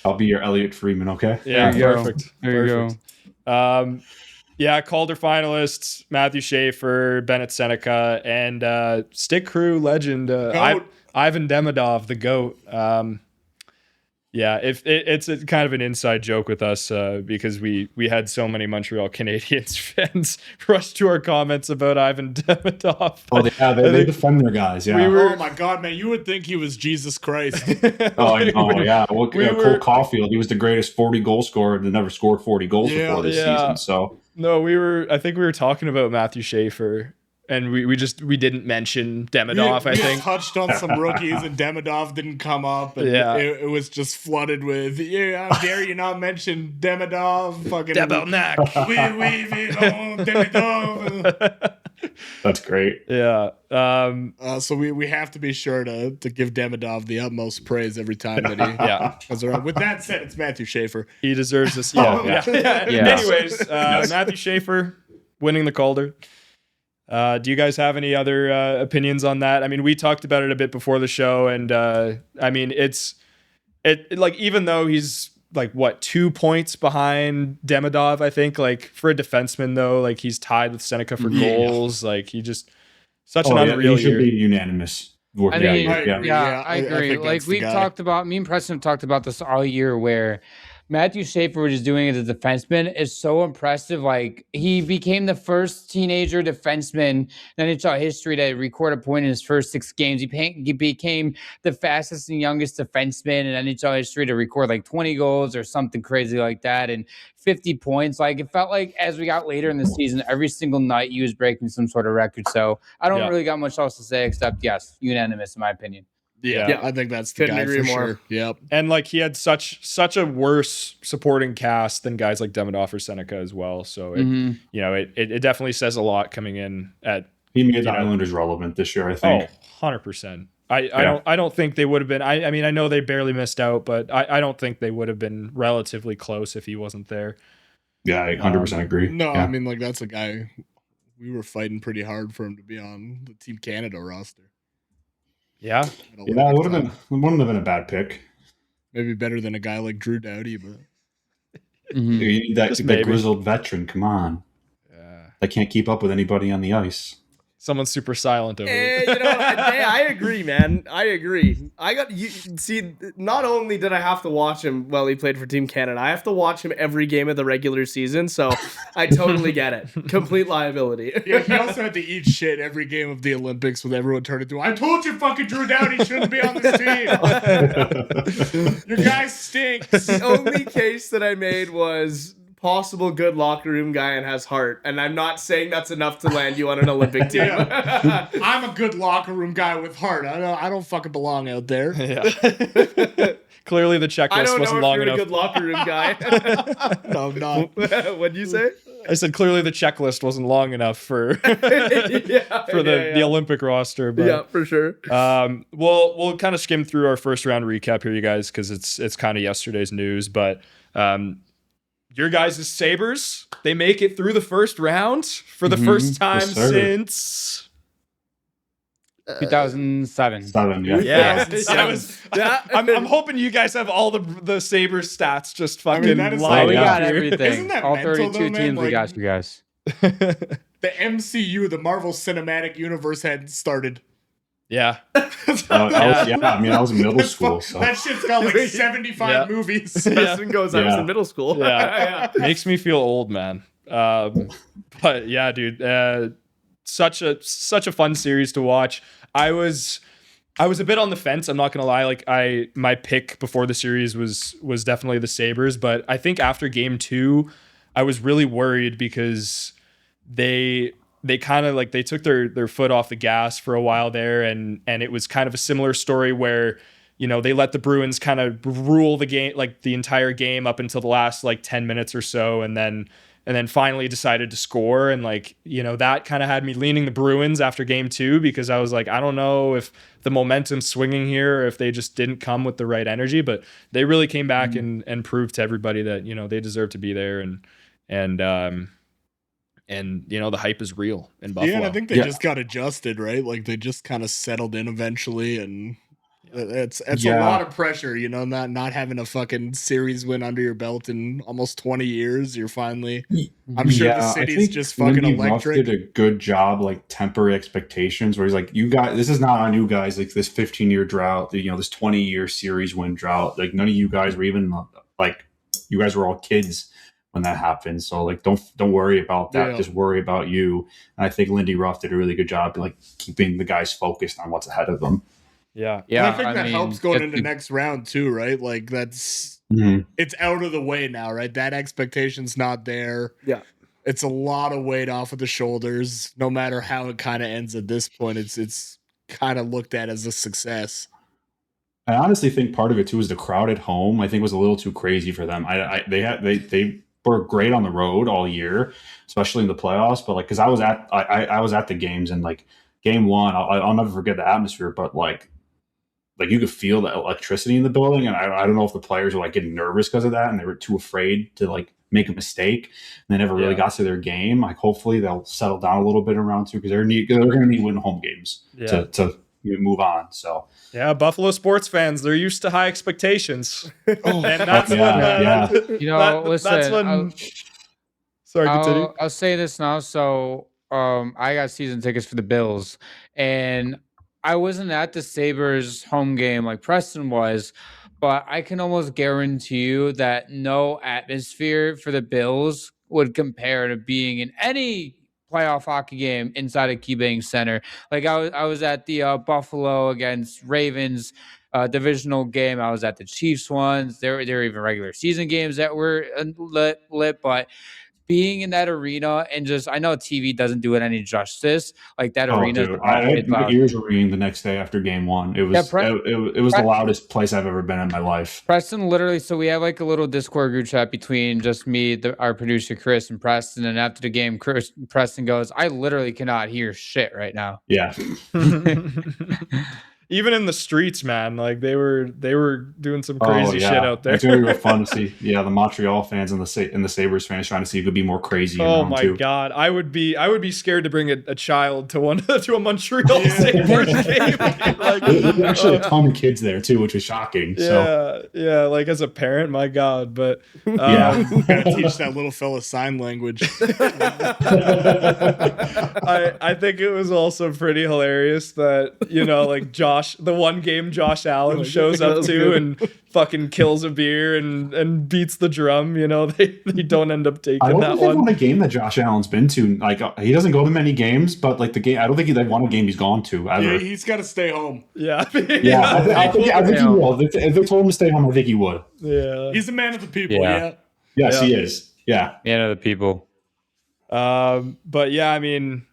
I'll be your Elliot Freeman. Okay. Yeah. Perfect. There you go. Yeah, Calder finalists, Matthew Schaefer, Bennett Seneca, and Stick Crew legend Ivan Demidov, the GOAT. Yeah, it's a kind of an inside joke with us because we had so many Montreal Canadiens fans rush to our comments about Ivan Demidov. Oh, yeah, they defend their guys, yeah. Oh, my God, man. You would think he was Jesus Christ. Yeah. Well, Cole Caulfield, he was the greatest 40 goal scorer that never scored 40 goals before this season. So no, I think we were talking about Matthew Schaefer. And we didn't mention Demidov, I think. We touched on some rookies and Demidov didn't come up. And it was just flooded with, how dare you not mention Demidov? Fucking Debelnak. Demidov. That's great. Yeah. So we have to be sure to give Demidov the utmost praise every time that he comes around. With that said, it's Matthew Schaefer. He deserves this. Yeah. Anyways, Matthew Schaefer winning the Calder. Do you guys have any other opinions on that? I mean, we talked about it a bit before the show, and I mean, it like, even though he's like 2 points behind Demidov, I think, like, for a defenseman though, like, he's tied with Seneca for goals. Like, he just such an unreal he should year. be unanimous. I agree. Like, we've talked about, me and Preston have talked about this all year, where Matthew Schaefer, what he's doing as a defenseman, is so impressive. Like, he became the first teenager defenseman in NHL history to record a point in his first 6 games. He became the fastest and youngest defenseman in NHL history to record like 20 goals or something crazy like that, and 50 points. Like, it felt like as we got later in the season, every single night he was breaking some sort of record. So I don't really got much else to say except, yes, unanimous in my opinion. Yeah, I think that's the guy for sure. Yep. And like, he had such a worse supporting cast than guys like Demidov or Seneca as well. So it definitely says a lot coming in at. He made the Islanders relevant this year, I think. 100%. I don't think they would have been. I mean, I know they barely missed out, but I don't think they would have been relatively close if he wasn't there. Yeah, I 100% agree. No, I mean, like, that's a guy we were fighting pretty hard for him to be on the Team Canada roster. Yeah, it wouldn't have been a bad pick. Maybe better than a guy like Drew Doughty, but you need that grizzled veteran. Come on, I can't keep up with anybody on the ice. Someone's super silent over here. You know, I agree, man. I agree. See, not only did I have to watch him while he played for Team Canada, I have to watch him every game of the regular season, so I totally get it. Complete liability. Yeah, he also had to eat shit every game of the Olympics with everyone turning to him. I told you fucking Drew Doughty shouldn't be on this team. Your guy stinks. The only case that I made was possible good locker room guy and has heart, and I'm not saying that's enough to land you on an Olympic team. I'm a good locker room guy with heart. I don't fucking belong out there. Yeah. Clearly the checklist wasn't long enough. I don't know if you're a good locker room guy. No, I'm not. What'd you say? I said clearly the checklist wasn't long enough for the Olympic roster. But, yeah, for sure. We'll kind of skim through our first round recap here, you guys, because it's kind of yesterday's news. But your guys' Sabres, they make it through the first round for the first time since 2007. I'm hoping you guys have all the Sabres stats just fucking lined we up got here. everything. Isn't that all mental, 32 though, teams, man? we got you guys. The MCU, the Marvel Cinematic Universe, had started. Yeah. I was in middle school. So. That shit's got like 75 movies. Preston goes, I was in middle school. Yeah. Makes me feel old, man. But yeah, dude. Such a fun series to watch. I was a bit on the fence. I'm not gonna lie. Like my pick before the series was definitely the Sabres, but I think after game 2, I was really worried because they kind of like they took their foot off the gas for a while there, and it was kind of a similar story where, you know, they let the Bruins kind of rule the game, like the entire game up until the last like 10 minutes or so, and then finally decided to score. And like, you know, that kind of had me leaning the Bruins after game 2, because I was like, I don't know if the momentum's swinging here or if they just didn't come with the right energy, but they really came back and proved to everybody that, you know, they deserve to be there. And you know, the hype is real in Buffalo. Yeah, and I think they just got adjusted, right? Like they just kind of settled in eventually, and it's a lot of pressure, you know, not having a fucking series win under your belt in almost 20 years. You're finally, I'm sure the city's just fucking electric. Ruff did a good job, like tempering expectations, where he's like, you guys, this is not on you guys. Like this 15-year drought, you know, this 20-year series win drought. Like none of you guys were even like, you guys were all kids when that happened. So like, don't worry about that. Yeah. Just worry about you. And I think Lindy Ruff did a really good job, like keeping the guys focused on what's ahead of them. Yeah. And I think that helps going into next round too, right? Like that's it's out of the way now, right? That expectation's not there. Yeah. It's a lot of weight off of the shoulders. No matter how it kind of ends at this point, it's kind of looked at as a success. I honestly think part of it too is the crowd at home. I think was a little too crazy for them. They were great on the road all year, especially in the playoffs. But like, because I was at the games, and like game 1, I'll never forget the atmosphere. But like you could feel the electricity in the building, and I don't know if the players were like getting nervous because of that, and they were too afraid to like make a mistake, and they never really got to their game. Like hopefully they'll settle down a little bit in round 2, because they're going to need win home games to move on. So yeah, Buffalo sports fans, they're used to high expectations, and that's you know. Listen, sorry, continue. I'll say this now. So I got season tickets for the Bills, and I wasn't at the Sabres home game like Preston was, but I can almost guarantee you that no atmosphere for the Bills would compare to being in any playoff hockey game inside of KeyBank Center. Like I was at the Buffalo against Ravens divisional game. I was at the Chiefs ones. There were even regular season games that were lit, but being in that arena and just, I know TV doesn't do it any justice. Like that arena. Dude, my ears were ringing the next day after game 1. It was it was the loudest place I've ever been in my life. Preston literally, so we have like a little Discord group chat between just me, our producer Chris, and Preston. And after the game, Preston goes, I literally cannot hear shit right now. Yeah. Even in the streets, man, like they were doing some crazy shit out there. It's gonna be fun to see. Yeah, the Montreal fans and the Sabres fans trying to see who could be more crazy. Oh my god, I would be scared to bring a child to a Montreal Sabres game. Like, there's actually a ton of kids there too, which was shocking. Yeah. Like as a parent, my god, but gotta teach that little fella sign language. I think it was also pretty hilarious that, you know, like the one game Josh Allen shows up to and fucking kills a beer and beats the drum. You know, they don't end up taking that one. I don't think they've won a game that Josh Allen's been to. Like he doesn't go to many games, but like the game, I don't think they've won a game he's gone to ever. Yeah, he's got to stay home. Yeah, I think he will. If they told him to stay home, I think he would. Yeah, he's a man of the people. Yes, he is. Yeah, man of the people. But yeah, I mean,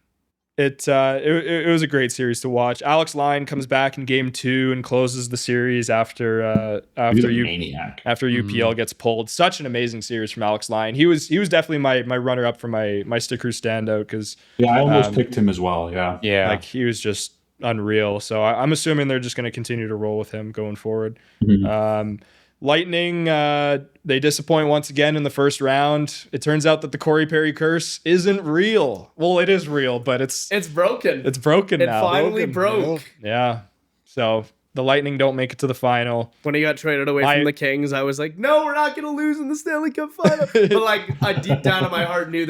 It was a great series to watch. Alex Lyon comes back in game 2 and closes the series after UPL gets pulled. Such an amazing series from Alex Lyon. He was definitely my runner up for my Stick Crew standout because I almost picked him as well. Yeah, like he was just unreal. So I'm assuming they're just going to continue to roll with him going forward. Mm-hmm. Lightning, they disappoint once again in the first round. It turns out that the Corey Perry curse isn't real. Well, it is real, but it's broken. It's broken now. It finally broke. Yeah. So the Lightning don't make it to the final. When he got traded away from the Kings, I was like, no, we're not going to lose in the Stanley Cup final. But like, I deep down in my heart knew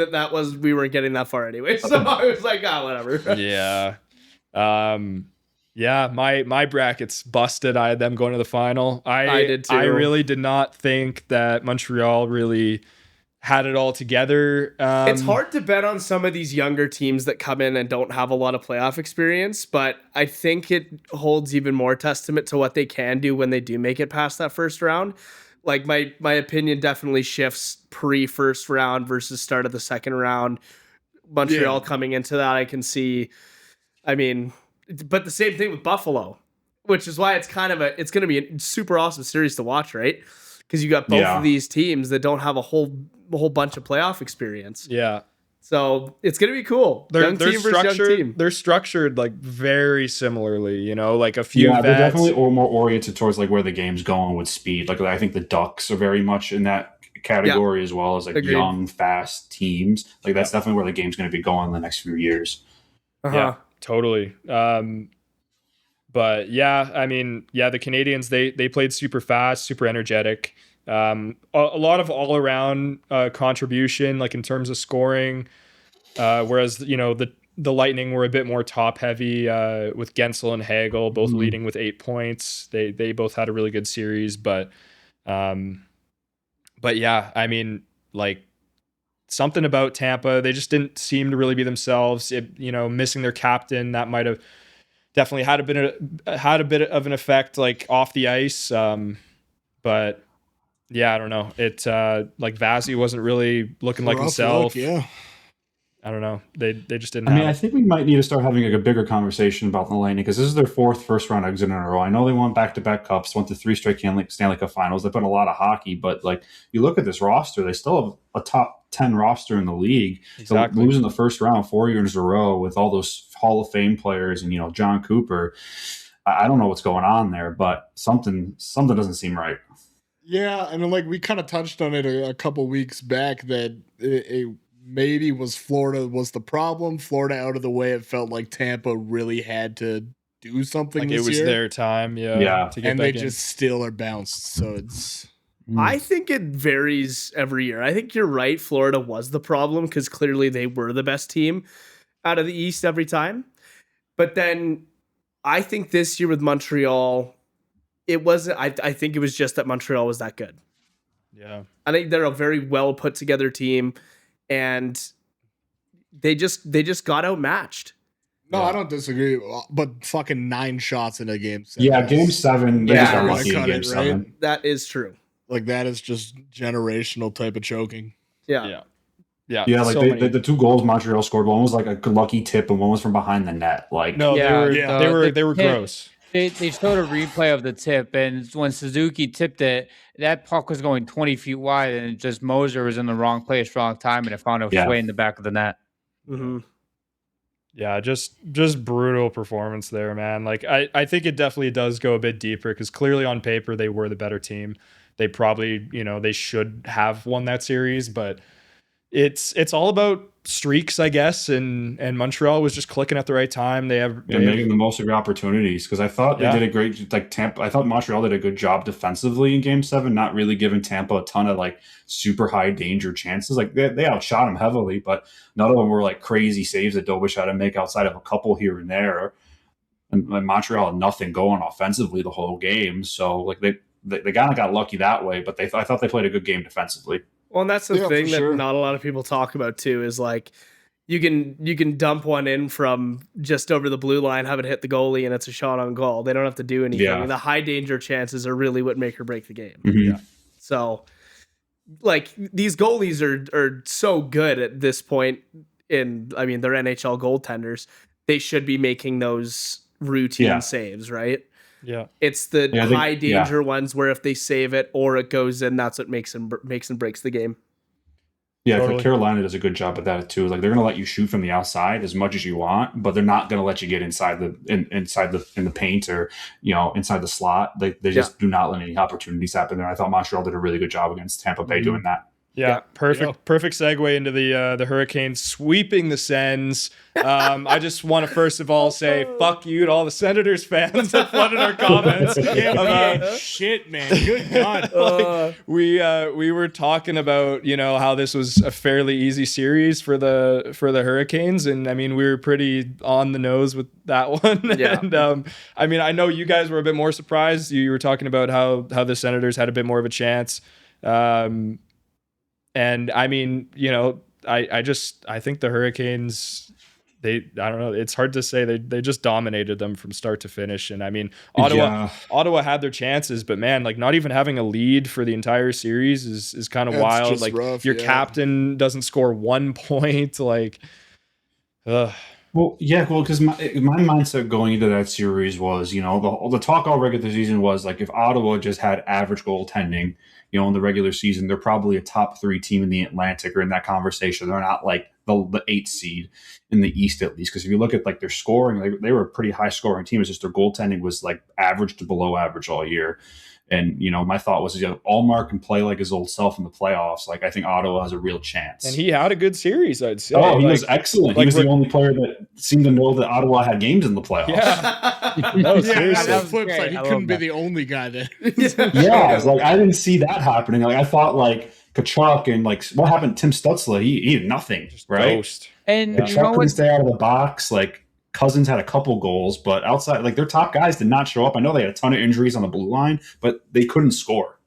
we weren't getting that far anyway. So I was like, whatever. Yeah. Yeah, my bracket's busted. I had them going to the final. I did too. I really did not think that Montreal really had it all together. It's hard to bet on some of these younger teams that come in and don't have a lot of playoff experience, but I think it holds even more testament to what they can do when they do make it past that first round. Like my opinion definitely shifts pre-first round versus start of the second round. Montreal coming into that, I can see. I mean, but the same thing with Buffalo, which is why it's going to be a super awesome series to watch, right? Because you got both of these teams that don't have a whole bunch of playoff experience. Yeah. So it's going to be cool. They're structured like very similarly, like a few. Yeah, they're definitely more oriented towards like where the game's going with speed. Like I think the Ducks are very much in that category as well as like young, fast teams. Like that's definitely where the game's going to be going in the next few years. Uh-huh. Yeah. Totally. But yeah, I mean, the Canadians, they played super fast, super energetic. A lot of all around contribution, like in terms of scoring. Whereas, the Lightning were a bit more top heavy with Gensel and Hagel both leading with 8 points. They both had a really good series, but yeah, I mean, like, something about Tampa, they just didn't seem to really be themselves. Missing their captain, that might have definitely had a bit of an effect, like off the ice. But yeah, I don't know. It like Vazzy wasn't really looking like himself. I don't know. They just didn't. I think we might need to start having like a bigger conversation about the Lightning because this is their 4th first round exit in a row. I know they won back-to-back cups, went to 3 straight Stanley Cup finals. They put a lot of hockey, but like you look at this roster, they still have a top 10 roster in the league. Exactly. So losing the first round 4 years in a row with all those Hall of Fame players and John Cooper, I don't know what's going on there, but something doesn't seem right. Yeah, and like we kind of touched on it a couple weeks back that it maybe was Florida was the problem. Florida out of the way, it felt like Tampa really had to do something. Like it was their time, to get and they just still are bounced. So it's. I think it varies every year. I think you're right. Florida was the problem because clearly they were the best team out of the East every time. But then I think this year with Montreal, it wasn't. I think it was just that Montreal was that good. Yeah, I think they're a very well put together team, and they just got outmatched. No, I don't disagree. But fucking 9 shots in a game. Yeah, game 7. They just got lucky in game 7. Right? That is true. Like that is just generational type of choking. Yeah. Like the 2 goals Montreal scored, one was like a lucky tip and one was from behind the net. Like they were gross. They showed a replay of the tip, and when Suzuki tipped it, that puck was going 20 feet wide, and just Moser was in the wrong place, wrong time, and it found its way in the back of the net. Mm-hmm. Yeah, just brutal performance there, man. Like I think it definitely does go a bit deeper because clearly on paper they were the better team. They probably, they should have won that series, but it's all about streaks, I guess. And Montreal was just clicking at the right time. They're making the most of your opportunities because I thought they did a great Tampa. I thought Montreal did a good job defensively in Game 7, not really giving Tampa a ton of like super high danger chances. Like they outshot them heavily, but none of them were like crazy saves that Dobich had to make outside of a couple here and there. And Montreal had nothing going offensively the whole game, so like they kind of got lucky that way. But I thought they played a good game defensively. Well, and that's the thing that not a lot of people talk about too, is like you can dump one in from just over the blue line, have it hit the goalie, and it's a shot on goal. They don't have to do anything. Yeah. The high danger chances are really what make or break the game. Mm-hmm. Yeah. So like these goalies are so good at this point they're NHL goaltenders. They should be making those routine saves, right? Yeah. It's the high danger ones where if they save it or it goes in, that's what makes and breaks the game. Yeah, totally. Carolina does a good job at that too. Like they're going to let you shoot from the outside as much as you want, but they're not going to let you get inside in the paint or inside the slot. They just do not let any opportunities happen there. I thought Montreal did a really good job against Tampa Bay doing that. Yeah, perfect segue into the Hurricanes sweeping the Sens. I just want to first of all say fuck you to all the Senators fans that flooded our comments. Shit, man. Good God. We were talking about how this was a fairly easy series for the Hurricanes, and I mean we were pretty on the nose with that one. Yeah. And I mean I know you guys were a bit more surprised. You were talking about how the Senators had a bit more of a chance. And I mean, I think the Hurricanes, I don't know. It's hard to say. They just dominated them from start to finish. And I mean, Ottawa had their chances, but man, like not even having a lead for the entire series is kind of wild. Like rough, your captain doesn't score 1 point. Like, because my mindset going into that series was, the talk all regular season was like if Ottawa just had average goaltending, in the regular season, they're probably a top 3 team in the Atlantic or in that conversation. They're not like the 8th seed in the East, at least. Because if you look at like their scoring, they were a pretty high scoring team. It's just their goaltending was like average to below average all year. And, my thought was, Allmark can play like his old self in the playoffs. Like, I think Ottawa has a real chance. And he had a good series, I'd say. Oh, he was excellent. He was the only player that seemed to know that Ottawa had games in the playoffs. Yeah. No, seriously. That flip side. He couldn't be the only guy there. I was like, I didn't see that happening. Like, I thought, like, Kachuk and, like, what happened to Tim Stutzla? He did nothing, just right? Ghost. And Kachuk couldn't stay out of the box. Like, Cousins had a couple goals, but outside, like their top guys did not show up. I know they had a ton of injuries on the blue line, but they couldn't score.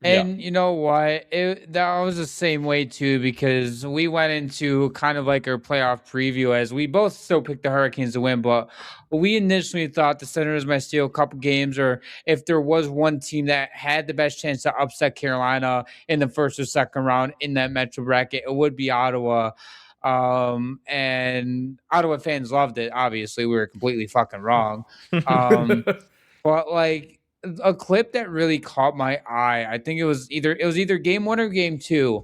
And you know what? That was the same way too, because we went into kind of like our playoff preview as we both still picked the Hurricanes to win, but we initially thought the Senators might steal a couple games, or if there was one team that had the best chance to upset Carolina in the first or second round in that Metro bracket, it would be Ottawa. And Ottawa fans loved it. Obviously, we were completely fucking wrong. But like a clip that really caught my eye, I think it was either game 1 or game 2.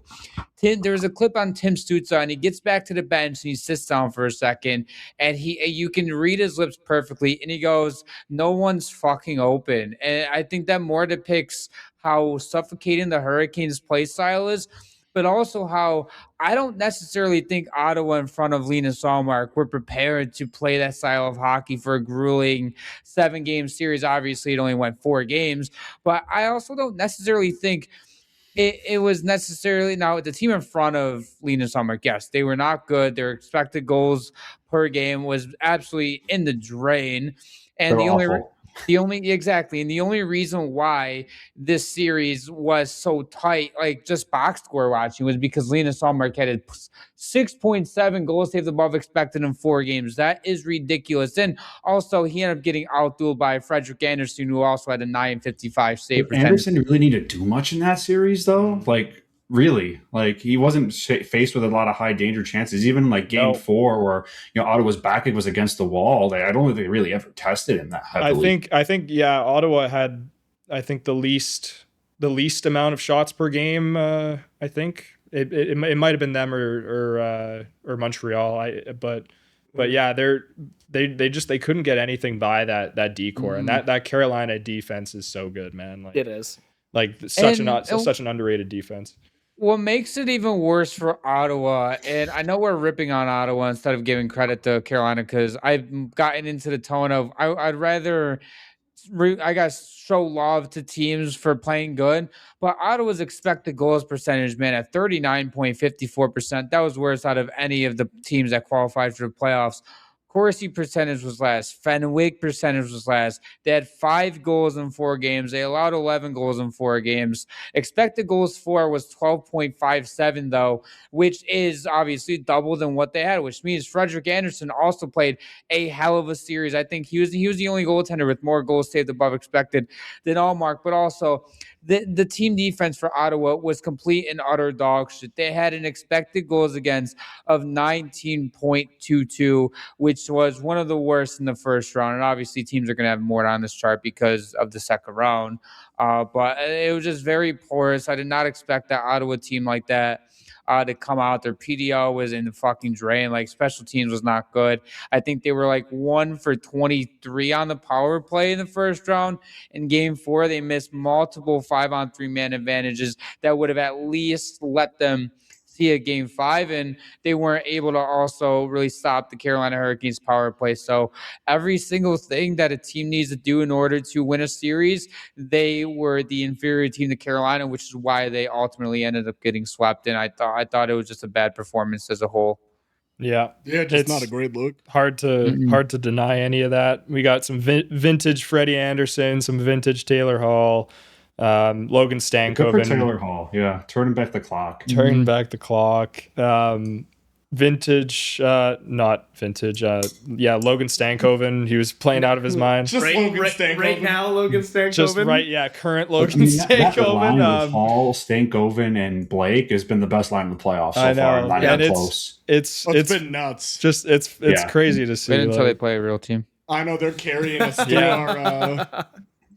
There was a clip on Tim Stutzla, and he gets back to the bench and he sits down for a second, and you can read his lips perfectly, and he goes, "No one's fucking open." And I think that more depicts how suffocating the Hurricanes' play style is, but also how I don't necessarily think Ottawa in front of Linus Ullmark were prepared to play that style of hockey for a grueling 7-game series. Obviously, it only went 4 games, but I also don't necessarily think it was necessarily now the team in front of Linus Ullmark. Yes, they were not good. Their expected goals per game was absolutely in the drain, and They're awful. The only reason why this series was so tight, like just box score watching, was because Linus Ullmark had a 6.7 goals saved above expected in 4 games. That is ridiculous. And also, he ended up getting outdueled by Frederik Andersen, who also had a 955 save percentage. Andersen really need to do much in that series, though. Like, really, like he wasn't faced with a lot of high danger chances. Even like game 4, where Ottawa's back was against the wall. I don't think they really ever tested him that heavily. I think Ottawa had the least amount of shots per game. I think it might have been them or Montreal. But yeah, they couldn't get anything by that decor, and that Carolina defense is so good, man. Like, it is like such an underrated defense. What makes it even worse for Ottawa, and I know we're ripping on Ottawa instead of giving credit to Carolina, because I've gotten into the tone of I'd rather, show love to teams for playing good. But Ottawa's expected goals percentage, man, at 39.54%, that was worse out of any of the teams that qualified for the playoffs. Corsi percentage was last. Fenwick percentage was last. They had 5 goals in 4 games. They allowed 11 goals in 4 games. Expected goals for was 12.57, though, which is obviously double than what they had, which means Frederik Andersen also played a hell of a series. I think he was the only goaltender with more goals saved above expected than Ullmark, but also the team defense for Ottawa was complete and utter dog shit. They had an expected goals against of 19.22, which was one of the worst in the first round. And obviously teams are going to have more on this chart because of the second round. But it was just very porous. I did not expect that Ottawa team like that to come out. Their PDO was in the fucking drain. Like, special teams was not good. I think they were like 1 for 23 on the power play in the first round. In game 4, they missed multiple 5-on-3 man advantages that would have at least let them see a game 5, and they weren't able to also really stop the Carolina Hurricanes power play. So every single thing that a team needs to do in order to win a series, they were the inferior team to Carolina, which is why they ultimately ended up getting swept. And I thought it was just a bad performance as a whole. Yeah, just not a great look. Hard to deny any of that. We got some vintage Freddie Anderson, some vintage Taylor Hall. Logan Stankoven. Taylor Hall, yeah, turning back the clock. Vintage, not vintage. Logan Stankoven. He was playing out of his mind. Just Logan Stankoven. Right now, Logan Stankoven. Just right, yeah. Current Logan Stankoven. That line with Hall, Stankoven, and Blake has been the best line in the playoffs so far. Not even close. It's been nuts. Just it's crazy to see. Wait until they play a real team. I know they're carrying us through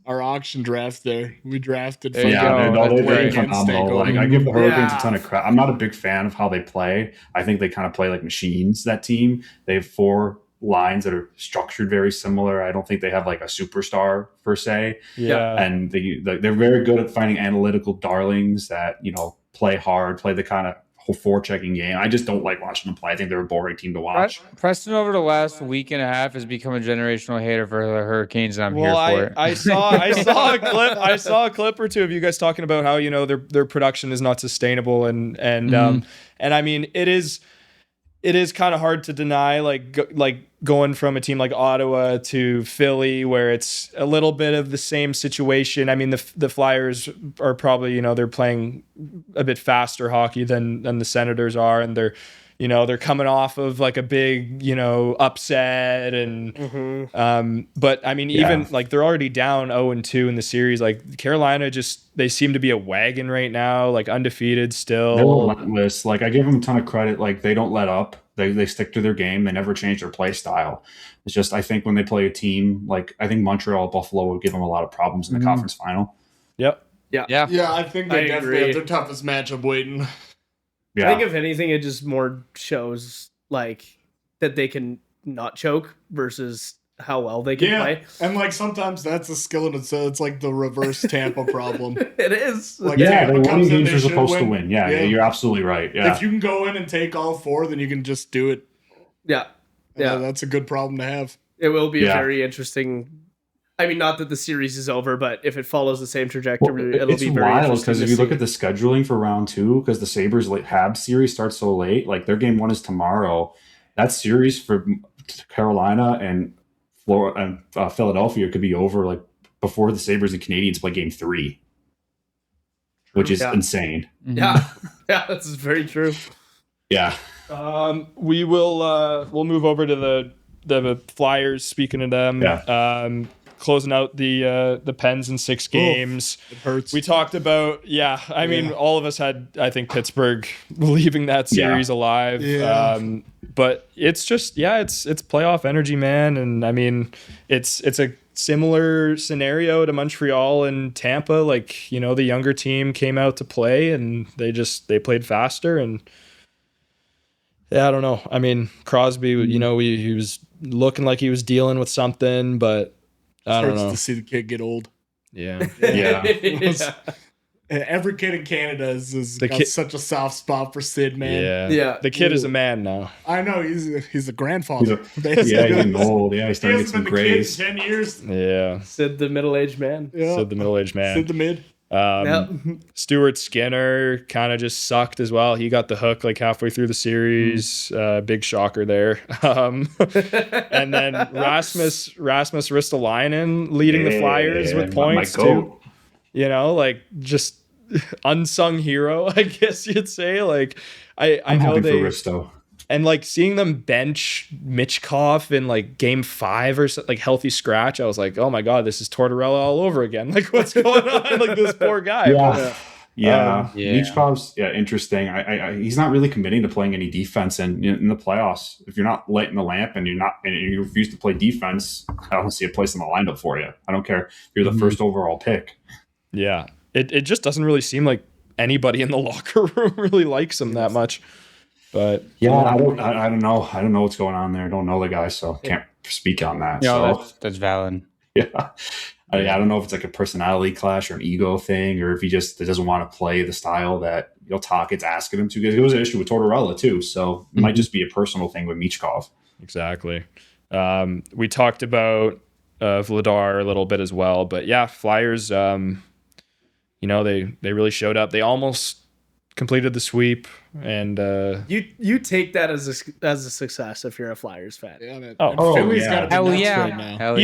our auction draft there. We drafted. They're phenomenal. Like, I give the Hurricanes a ton of credit. I'm not a big fan of how they play. I think they kind of play like machines, that team. They have 4 lines that are structured very similar. I don't think they have like a superstar per se. Yeah. And they're very good at finding analytical darlings that, play hard, play the kind of whole forechecking game. I just don't like watching them play. I think they're a boring team to watch. Preston, over the last week and a half, has become a generational hater for the Hurricanes, and I'm here for it. I saw a clip. I saw a clip or two of you guys talking about how their production is not sustainable, and I mean, it is kind of hard to deny, like going from a team like Ottawa to Philly, where it's a little bit of the same situation. I mean, the Flyers are probably, they're playing a bit faster hockey than the Senators are, and they're coming off of like a big, upset, and but I mean, even like they're already down 0-2 in the series. Like, Carolina they seem to be a wagon right now, like undefeated still. They're relentless. Like, I give them a ton of credit. Like, they don't let up. They stick to their game. They never change their play style. It's just, I think when they play a team, like, I think Montreal, Buffalo would give them a lot of problems in the conference final. Yep. Yeah. I think they definitely have their toughest matchup waiting. Yeah. I think if anything, it just more shows like that they can not choke versus how well they can play. And like sometimes that's a skill in itself. It's like the reverse Tampa problem. It is. Like, they're winning games you're supposed to win. Yeah, you're absolutely right. Yeah. If you can go in and take all 4, then you can just do it. Yeah. That's a good problem to have. It will be a very interesting. I mean, not that the series is over, but if it follows the same trajectory, it'll be very wild, interesting. Because if you look at the scheduling for round 2, because the Sabres Habs series starts so late, like their game 1 is tomorrow. That series for Carolina and Philadelphia could be over like before the Sabres and Canadiens play game 3, which is insane. Yeah, this is very true. Yeah. We'll move over to the Flyers. Speaking of them, closing out the Pens in 6 games. It hurts. We talked about, I mean, all of us had, I think, Pittsburgh leaving that series alive. Yeah. But it's just, it's playoff energy, man. And I mean, it's a similar scenario to Montreal and Tampa. Like, the younger team came out to play and they played faster. And I don't know. I mean, Crosby, he was looking like he was dealing with something, but I don't know. To see the kid get old. Yeah. Every kid in Canada has got such a soft spot for Sid, man. Yeah. The kid is a man now. I know. He's a grandfather. He's getting old. Yeah, he's starting to get some grays. 10 years. Yeah. Sid the middle-aged man. Yeah. Sid the middle-aged man. Sid the mid. Stuart Skinner kind of just sucked as well. He got the hook like halfway through the series. Big shocker there. And then Rasmus Ristolainen leading the Flyers with points too. Like just unsung hero, I guess you'd say. Like I know happy for Risto. And like seeing them bench Michkov in like game 5 or something, like healthy scratch, I was like, oh my God, this is Tortorella all over again. Like, what's going on? Like this poor guy. Michkov's interesting. He's not really committing to playing any defense in the playoffs. If you're not lighting the lamp and you refuse to play defense, I don't see a place in the lineup for you. I don't care if you're the first overall pick. Yeah, it just doesn't really seem like anybody in the locker room really likes him that much. But I don't know. I don't know what's going on there. I don't know the guy, so can't speak on that. No, that's valid. Yeah. I don't know if it's like a personality clash or an ego thing, or if he just doesn't want to play the style that Talkett's asking him to. Because it was an issue with Tortorella too, so it might just be a personal thing with Michkov. Exactly. We talked about Vladar a little bit as well, but yeah, Flyers. They really showed up. They almost completed the sweep, and you take that as a success if you're a Flyers fan. Philly's got to be nuts right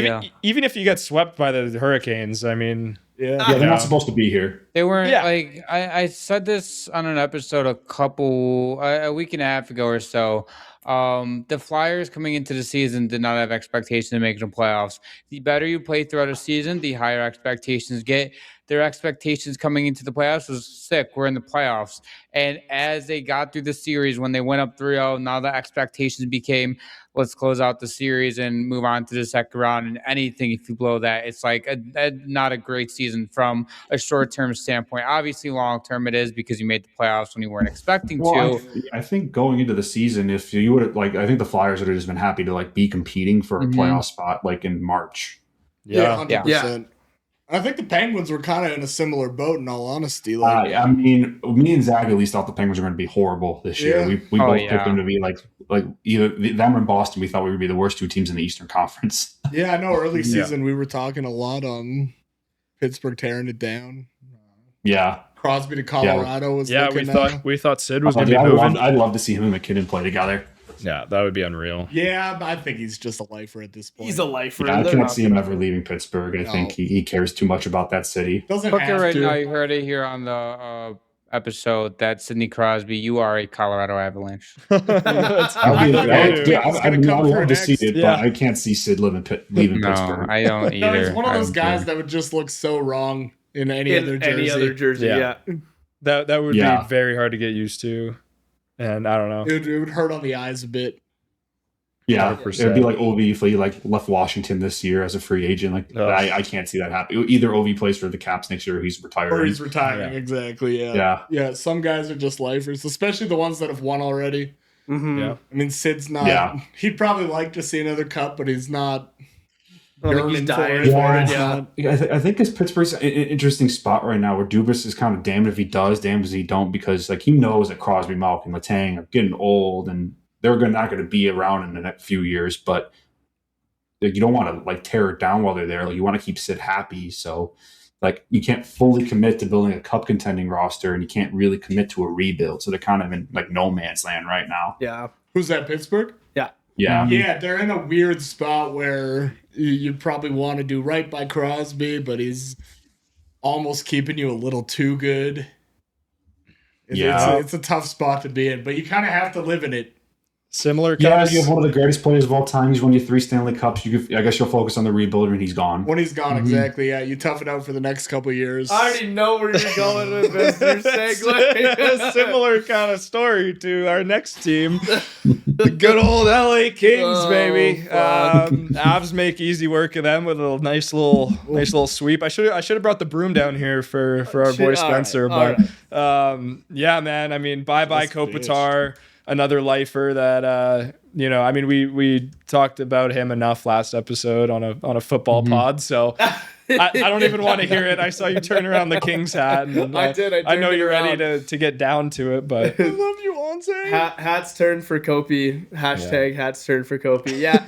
now. Even if you get swept by the Hurricanes, I mean, they're not supposed to be here. They weren't like I said this on an episode a week and a half ago or so. The Flyers coming into the season did not have expectations of making the playoffs. The better you play throughout a season, the higher expectations get. Their expectations coming into the playoffs was sick. We're in the playoffs. And as they got through the series, when they went up 3-0, now the expectations became, let's close out the series and move on to the second round. And anything, if you blow that, it's like not a great season from a short-term standpoint. Obviously, long-term it is because you made the playoffs when you weren't expecting to. I think going into the season, if you would have, I think the Flyers would have just been happy to be competing for a playoff spot in March. Yeah, 100%. Yeah. I think the Penguins were kind of in a similar boat, in all honesty. Me and Zach at least thought the Penguins were going to be horrible this year. We both picked them to be like either them or Boston. We thought we would be the worst two teams in the Eastern Conference. Yeah, I know. Early season, we were talking a lot on Pittsburgh tearing it down. Yeah. Crosby to Colorado was we thought Sid was going to be moving. I'd love to see him and McKinnon play together. Yeah, that would be unreal. Yeah, but I think he's just a lifer at this point. He's a lifer. Yeah, I can't see him ever leaving Pittsburgh. I think he cares too much about that city. Doesn't have right to. now, you heard it here on the episode that Sidney Crosby, you are a Colorado Avalanche. I'd love to see it, but I can't see Sid leaving Pittsburgh. I don't either. He's one of those guys that would just look so wrong in any other jersey. Yeah. That would be very hard to get used to. And I don't know. It would hurt on the eyes a bit. Yeah, 100%. It would be like Ovi if he left Washington this year as a free agent. I can't see that happen. Either Ovi plays for the Caps next year or he's retiring. Exactly. Yeah. Some guys are just lifers, especially the ones that have won already. Mm-hmm. Yeah. I mean, Sid's not. Yeah. He'd probably like to see another cup, but he's not. He's dying for it. I think his Pittsburgh's an interesting spot right now where Dubas is kind of damned if he does, damned if he don't, because he knows that Crosby, Malkin, Letang are getting old and they're not going to be around in the next few years. But you don't want to tear it down while they're there. You want to keep Sid happy. So you can't fully commit to building a cup contending roster, and you can't really commit to a rebuild. So they're kind of in no man's land right now. Yeah. Who's that? Pittsburgh? Yeah. Yeah. Yeah, they're in a weird spot where you probably want to do right by Crosby, but he's almost keeping you a little too good. It's a tough spot to be in, but you kind of have to live in it. Similar. You have one of the greatest players of all time. He's won you 3 Stanley Cups. I guess you'll focus on the rebuild when he's gone. When he's gone, exactly. Yeah, you tough it out for the next couple of years. I already know where you're going with this. You're segue. A similar kind of story to our next team, the good old LA Kings, baby. Avs make easy work of them with a nice little sweep. I should have brought the broom down here for our boy Spencer, yeah, man. I mean, bye Kopitar. Another lifer that we talked about him enough last episode on a football pod, so I don't even want to hear it. I saw you turn around the King's hat, and I did. I know you're ready to get down to it, but I love you, Anze. Hats turned for Kopi. # hats turned for Kopi. Yeah.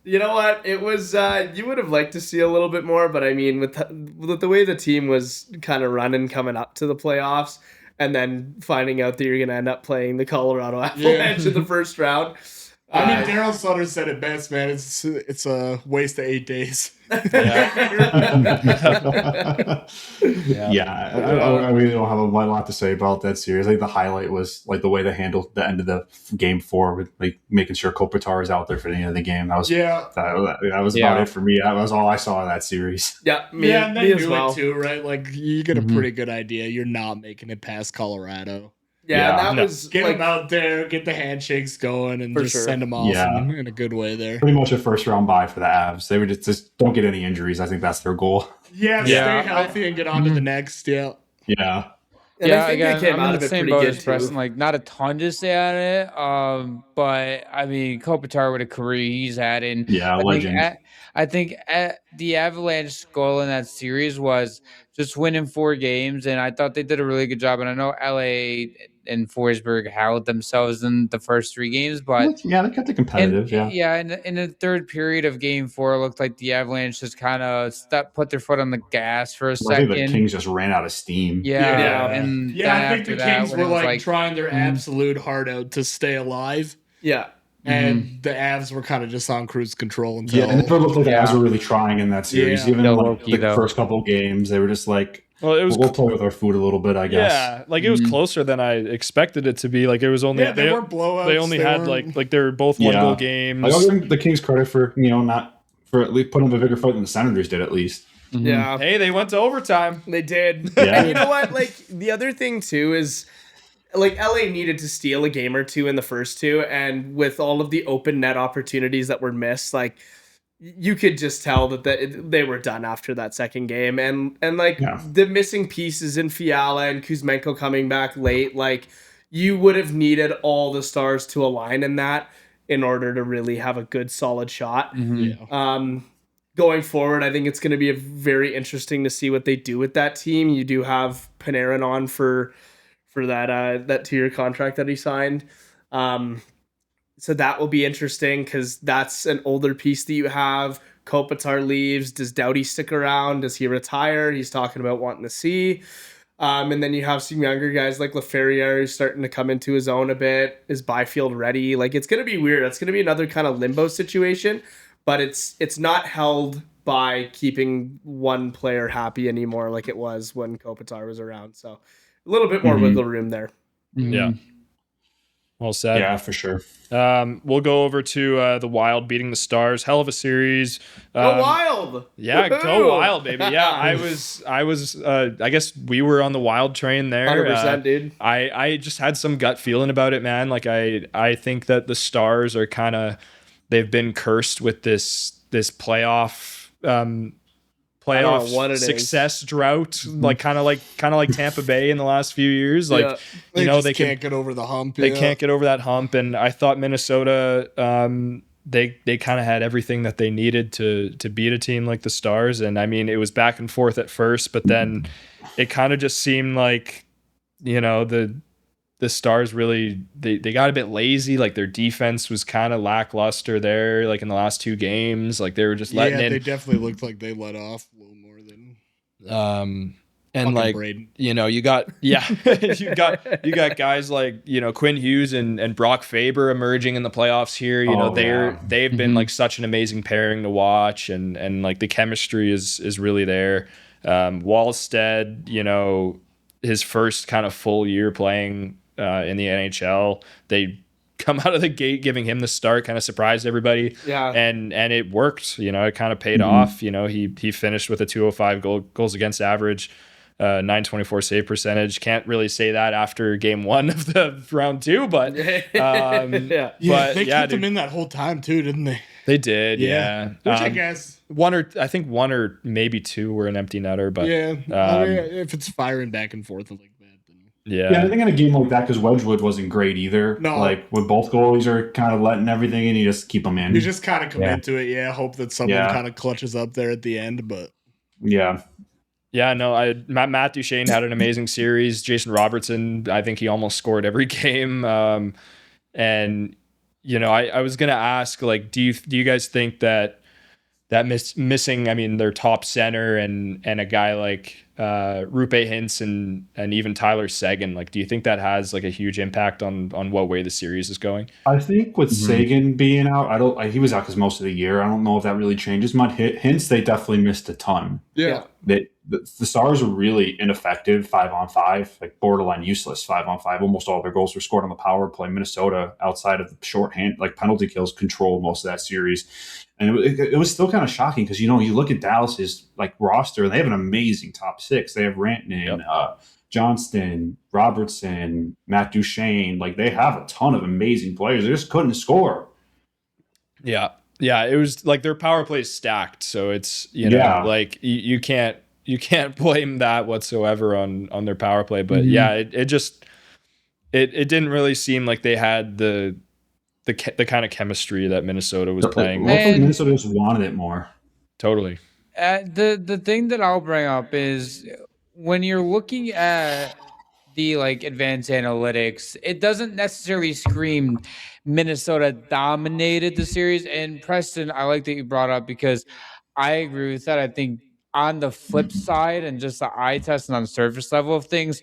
You know what? It was you would have liked to see a little bit more, but I mean, with the way the team was kind of running coming up to the playoffs, and then finding out that you're going to end up playing the Colorado Avalanche in the first round. I mean, Daryl Sutter said it best, man. It's a waste of 8 days. I really don't have a lot to say about that series. Like the highlight was like the way they handled the end of the game 4 with like making sure Kopitar was out there for the end of the game. That was about it for me. That was all I saw in that series. And they knew it too, right? Like you get a pretty good idea. You're not making it past Colorado. That was get them out there, get the handshakes going, and just send them off in a good way there. Pretty much a first round bye for the Avs. They would just don't get any injuries. I think that's their goal. Stay healthy and get on to the next. And I think they came out of it pretty good too. Like not a ton to say on it, but I mean Kopitar with a career he's had in. Legend. I think the Avalanche goal in that series was just winning 4 games, and I thought they did a really good job. And I know LA and Forsberg held themselves in the first 3 games, but they kept it competitive. In the third period of Game 4, it looked like the Avalanche just kind of put their foot on the gas for a second. I think the Kings just ran out of steam. And I think the Kings were like trying their absolute heart out to stay alive. And the Avs were kind of just on cruise control until. It never looked like the Avs were really trying in that series. Even the first couple of games, they were just like, we'll play with our food a little bit, I guess. Yeah, like it was closer than I expected it to be. Like it was only they weren't blowouts. They only had like they were both 1-goal games. I'll give the Kings credit for not for at least putting up a bigger fight than the Senators did at least. Hey, they went to overtime. They did. And you know what? Like the other thing too is, like LA needed to steal a game or 2 in the first 2, and with all of the open net opportunities that were missed, like you could just tell that they were done after that second game, and the missing pieces in Fiala and Kuzmenko coming back late, like you would have needed all the stars to align in order to really have a good solid shot. Going forward, I think it's going to be very interesting to see what they do with that team. You do have Panarin on for that 2-year contract that he signed. So that will be interesting because that's an older piece that you have. Kopitar leaves. Does Doughty stick around? Does he retire? He's talking about wanting to see. And then you have some younger guys like Laferriere who's starting to come into his own a bit. Is Byfield ready? Like it's going to be weird. It's going to be another kind of limbo situation, but it's not held by keeping one player happy anymore like it was when Kopitar was around. So a little bit more wiggle room there. Yeah. Well said. Yeah, for sure. We'll go over to the Wild beating the Stars. Hell of a series. Go Wild! Yeah, go Wild, baby. Yeah, I was. I guess we were on the Wild train there. 100%, dude. I just had some gut feeling about it, man. Like I think that the Stars are kind of, they've been cursed with this playoff success drought, like kind of like Tampa Bay in the last few years. Like they can't get over the hump. They can't get over that hump, and I thought Minnesota, they kind of had everything that they needed to beat a team like the Stars. And I mean, it was back and forth at first, but then it kind of just seemed like the Stars really they got a bit lazy. Like their defense was kind of lackluster there, like in the last 2 games. Like they were just letting in. They definitely looked like they let off a little more than and like Braden. you got you got guys like Quinn Hughes and Brock Faber emerging in the playoffs here. They've been like such an amazing pairing to watch, and like the chemistry is really there. Wallstead, his first kind of full year playing in the NHL, they come out of the gate giving him the start, kind of surprised everybody. Yeah. And it worked, it kind of paid off. He finished with a 205 goals against average, 924 save percentage. Can't really say that after game 1 of the round 2, but they kept him in that whole time too, didn't they? They did, yeah. Which I guess one or maybe 2 were an empty netter, but if it's firing back and forth like that, then yeah. I think in a game like that, because Wedgwood wasn't great either. No, like when both goalies are kind of letting everything in, you just keep them in. You just kind of commit to it, hope that someone kind of clutches up there at the end, but yeah, no. Matt Duchene had an amazing series. Jason Robertson, I think he almost scored every game, and I was gonna ask, like, do you guys think that missing, I mean, their top center and a guy like Rupe Hintz and even Tyler Seguin. Like, do you think that has like a huge impact on what way the series is going? I think with Seguin being out, he was out because most of the year. I don't know if that really changes much. Hintz, they definitely missed a ton. Yeah. The Stars are really ineffective 5-on-5, like borderline useless 5-on-5. Almost all their goals were scored on the power play. Minnesota, outside of the shorthand, like penalty kills, controlled most of that series. And it was still kind of shocking because, you look at Dallas's like roster and they have an amazing top six. They have Rantanen, Johnston, Robertson, Matt Duchene. Like, they have a ton of amazing players. They just couldn't score. Yeah. Yeah. It was like their power play is stacked. So it's, like you can't blame that whatsoever on their power play. But it didn't really seem like they had the kind of chemistry that Minnesota was playing. Minnesota just wanted it more. Totally. The thing that I'll bring up is when you're looking at the like advanced analytics, it doesn't necessarily scream Minnesota dominated the series. And Preston, I like that you brought up because I agree with that. I think on the flip side and just the eye test and on the surface level of things,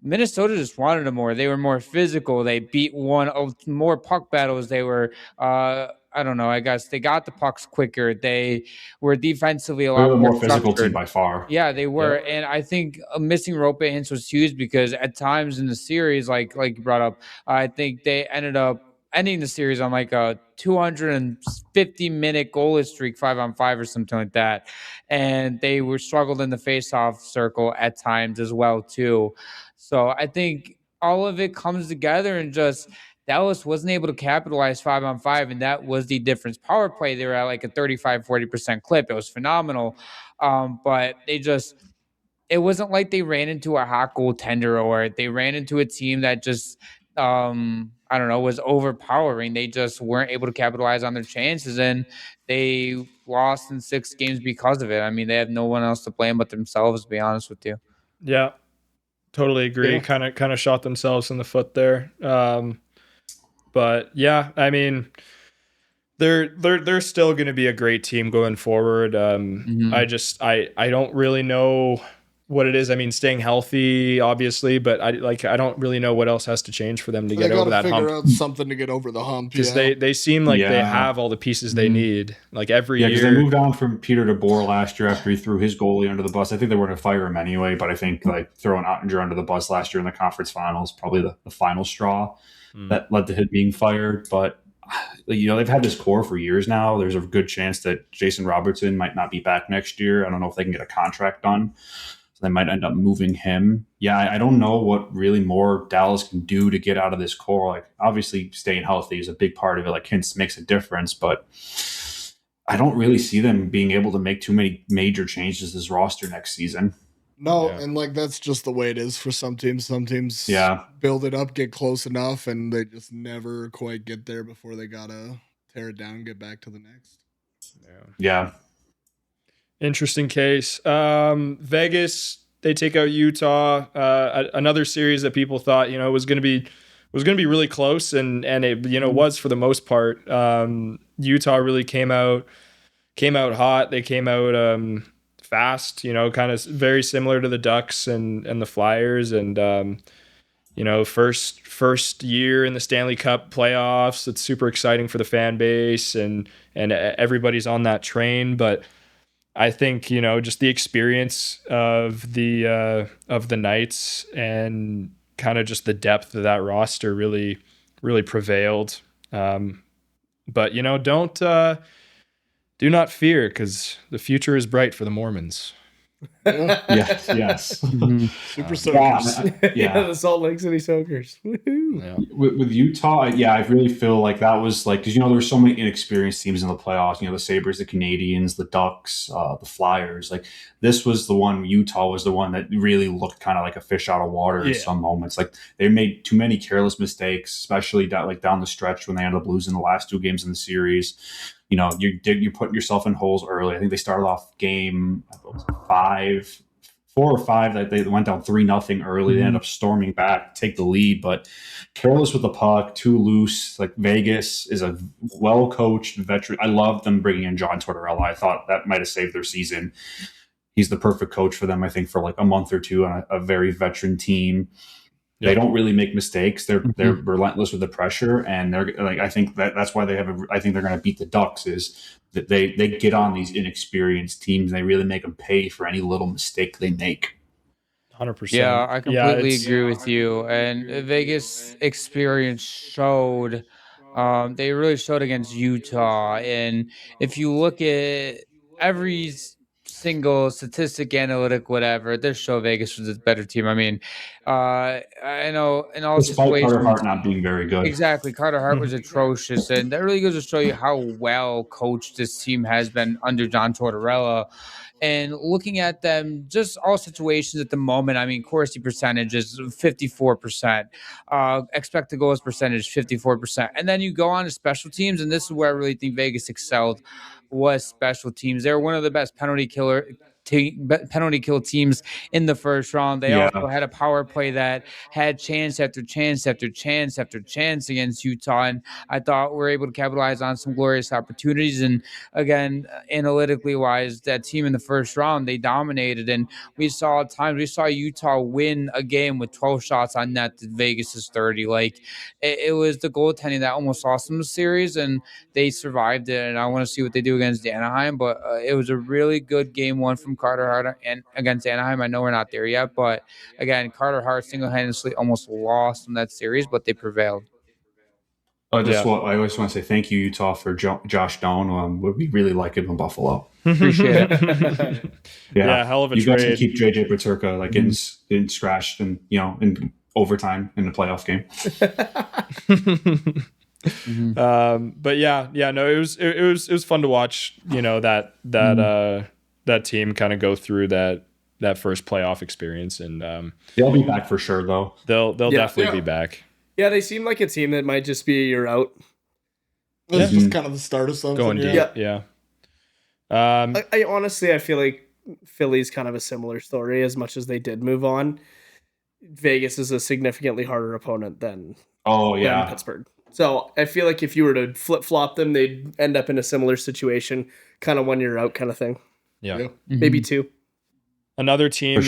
Minnesota just wanted it more. They were more physical. They beat more puck battles. They were, I don't know, I guess they got the pucks quicker. They were defensively a lot more physical team by far. Yeah, they were. Yep. And I think missing Rope Hintz was huge because at times in the series, like you brought up, I think they ended up ending the series on like a 250-minute goalless streak, 5-on-5 or something like that. And they were struggled in the face-off circle at times as well, too. So I think all of it comes together and just Dallas wasn't able to capitalize 5-on-5, and that was the difference. Power play, they were at like a 35-40% clip. It was phenomenal. But it wasn't like they ran into a hot goaltender or they ran into a team that just, I don't know, was overpowering. They just weren't able to capitalize on their chances, and they lost in 6 games because of it. I mean, they have no one else to blame but themselves, to be honest with you. Yeah. Totally agree. Yeah. Kind of shot themselves in the foot there. But yeah, I mean, they're still going to be a great team going forward. I don't really know what it is. I mean, staying healthy, obviously, but I don't really know what else has to change for them to get over that hump. Figure out something to get over the hump. Because they seem like they have all the pieces they need. Like every year. Yeah, because they moved on from Peter DeBoer last year after he threw his goalie under the bus. I think they were going to fire him anyway, but I think like throwing Ottinger under the bus last year in the conference finals, probably the final straw that led to him being fired. But they've had this core for years now. There's a good chance that Jason Robertson might not be back next year. I don't know if they can get a contract done. So they might end up moving him. Yeah, I don't know what really more Dallas can do to get out of this core. Like, obviously, staying healthy is a big part of it. Like, Hintz makes a difference, but I don't really see them being able to make too many major changes to this roster next season. No, and like that's just the way it is for some teams. Some teams build it up, get close enough, and they just never quite get there before they gotta tear it down and get back to the next. Yeah. Interesting case. Vegas, they take out Utah. Another series that people thought was going to be really close, and it was for the most part. Utah really came out hot. They came out fast. Kind of very similar to the Ducks and the Flyers, and first year in the Stanley Cup playoffs. It's super exciting for the fan base, and everybody's on that train, but I think just the experience of the Knights and kind of just the depth of that roster really prevailed. But do not fear, because the future is bright for the Mormons. Yes. Super Soakers. The Salt Lake City Soakers. With Utah, I really feel like that was like, because there were so many inexperienced teams in the playoffs. The Sabres, the Canadians, the Ducks, the Flyers. Like, this was the one. Utah was the one that really looked kind of like a fish out of water in some moments. Like, they made too many careless mistakes, especially down the stretch when they ended up losing the last 2 games in the series. You're putting yourself in holes early. I think they started off game 4 4 or 5 that they went down 3-0 early. They ended up storming back, take the lead, but careless with the puck, too loose. Like Vegas is a well-coached veteran. I love them bringing in John Tortorella. I thought that might have saved their season. He's the perfect coach for them, I think, for like a month or two on a very veteran team. They don't really make mistakes. They're relentless with the pressure, and they're like, I think that's why they have. I think they're going to beat the Ducks. Is that they get on these inexperienced teams and they really make them pay for any little mistake they make. 100%. Yeah, I completely agree with you. And Vegas experience showed. They really showed against Utah, and if you look at every single statistic, analytic, whatever, they show Vegas was a better team. I mean, I know in all Despite situations, Carter Hart not being very good. Exactly, Carter Hart was atrocious, and that really goes to show you how well coached this team has been under John Tortorella. And looking at them, just all situations at the moment, I mean, Corsi percentage is 54%, expected goals percentage 54%, and then you go on to special teams, and this is where I really think Vegas excelled, was special teams. They're one of the best penalty kill teams in the first round. They also had a power play that had chance after chance after chance after chance against Utah, and I thought we were able to capitalize on some glorious opportunities. And again, analytically wise, that team in the first round, they dominated, and we saw Utah win a game with 12 shots on net to Vegas's 30. Like it was the goaltending that almost lost them the series, and they survived it. And I want to see what they do against Anaheim, but it was a really good game one from Carter Hart and against Anaheim. I know we're not there yet, but again, Carter Hart single-handedly almost lost in that series, but they prevailed. I always want to say thank you, Utah, for Josh Doan. We really like him in Buffalo. Appreciate it. Yeah, hell of a trade. You guys can keep JJ Paterka getting scratched and in overtime in the playoff game. But no, it was fun to watch. That team kind of go through that first playoff experience, and they'll be back for sure, though. They'll definitely be back. Yeah, they seem like a team that might just be a year out. This is kind of the start of something. Going deep. Yeah. I honestly, I feel like Philly's kind of a similar story. As much as they did move on, Vegas is a significantly harder opponent than Pittsburgh. So I feel like if you were to flip flop them, they'd end up in a similar situation, kind of 1 year out kind of thing. Yeah. Maybe 2. Another team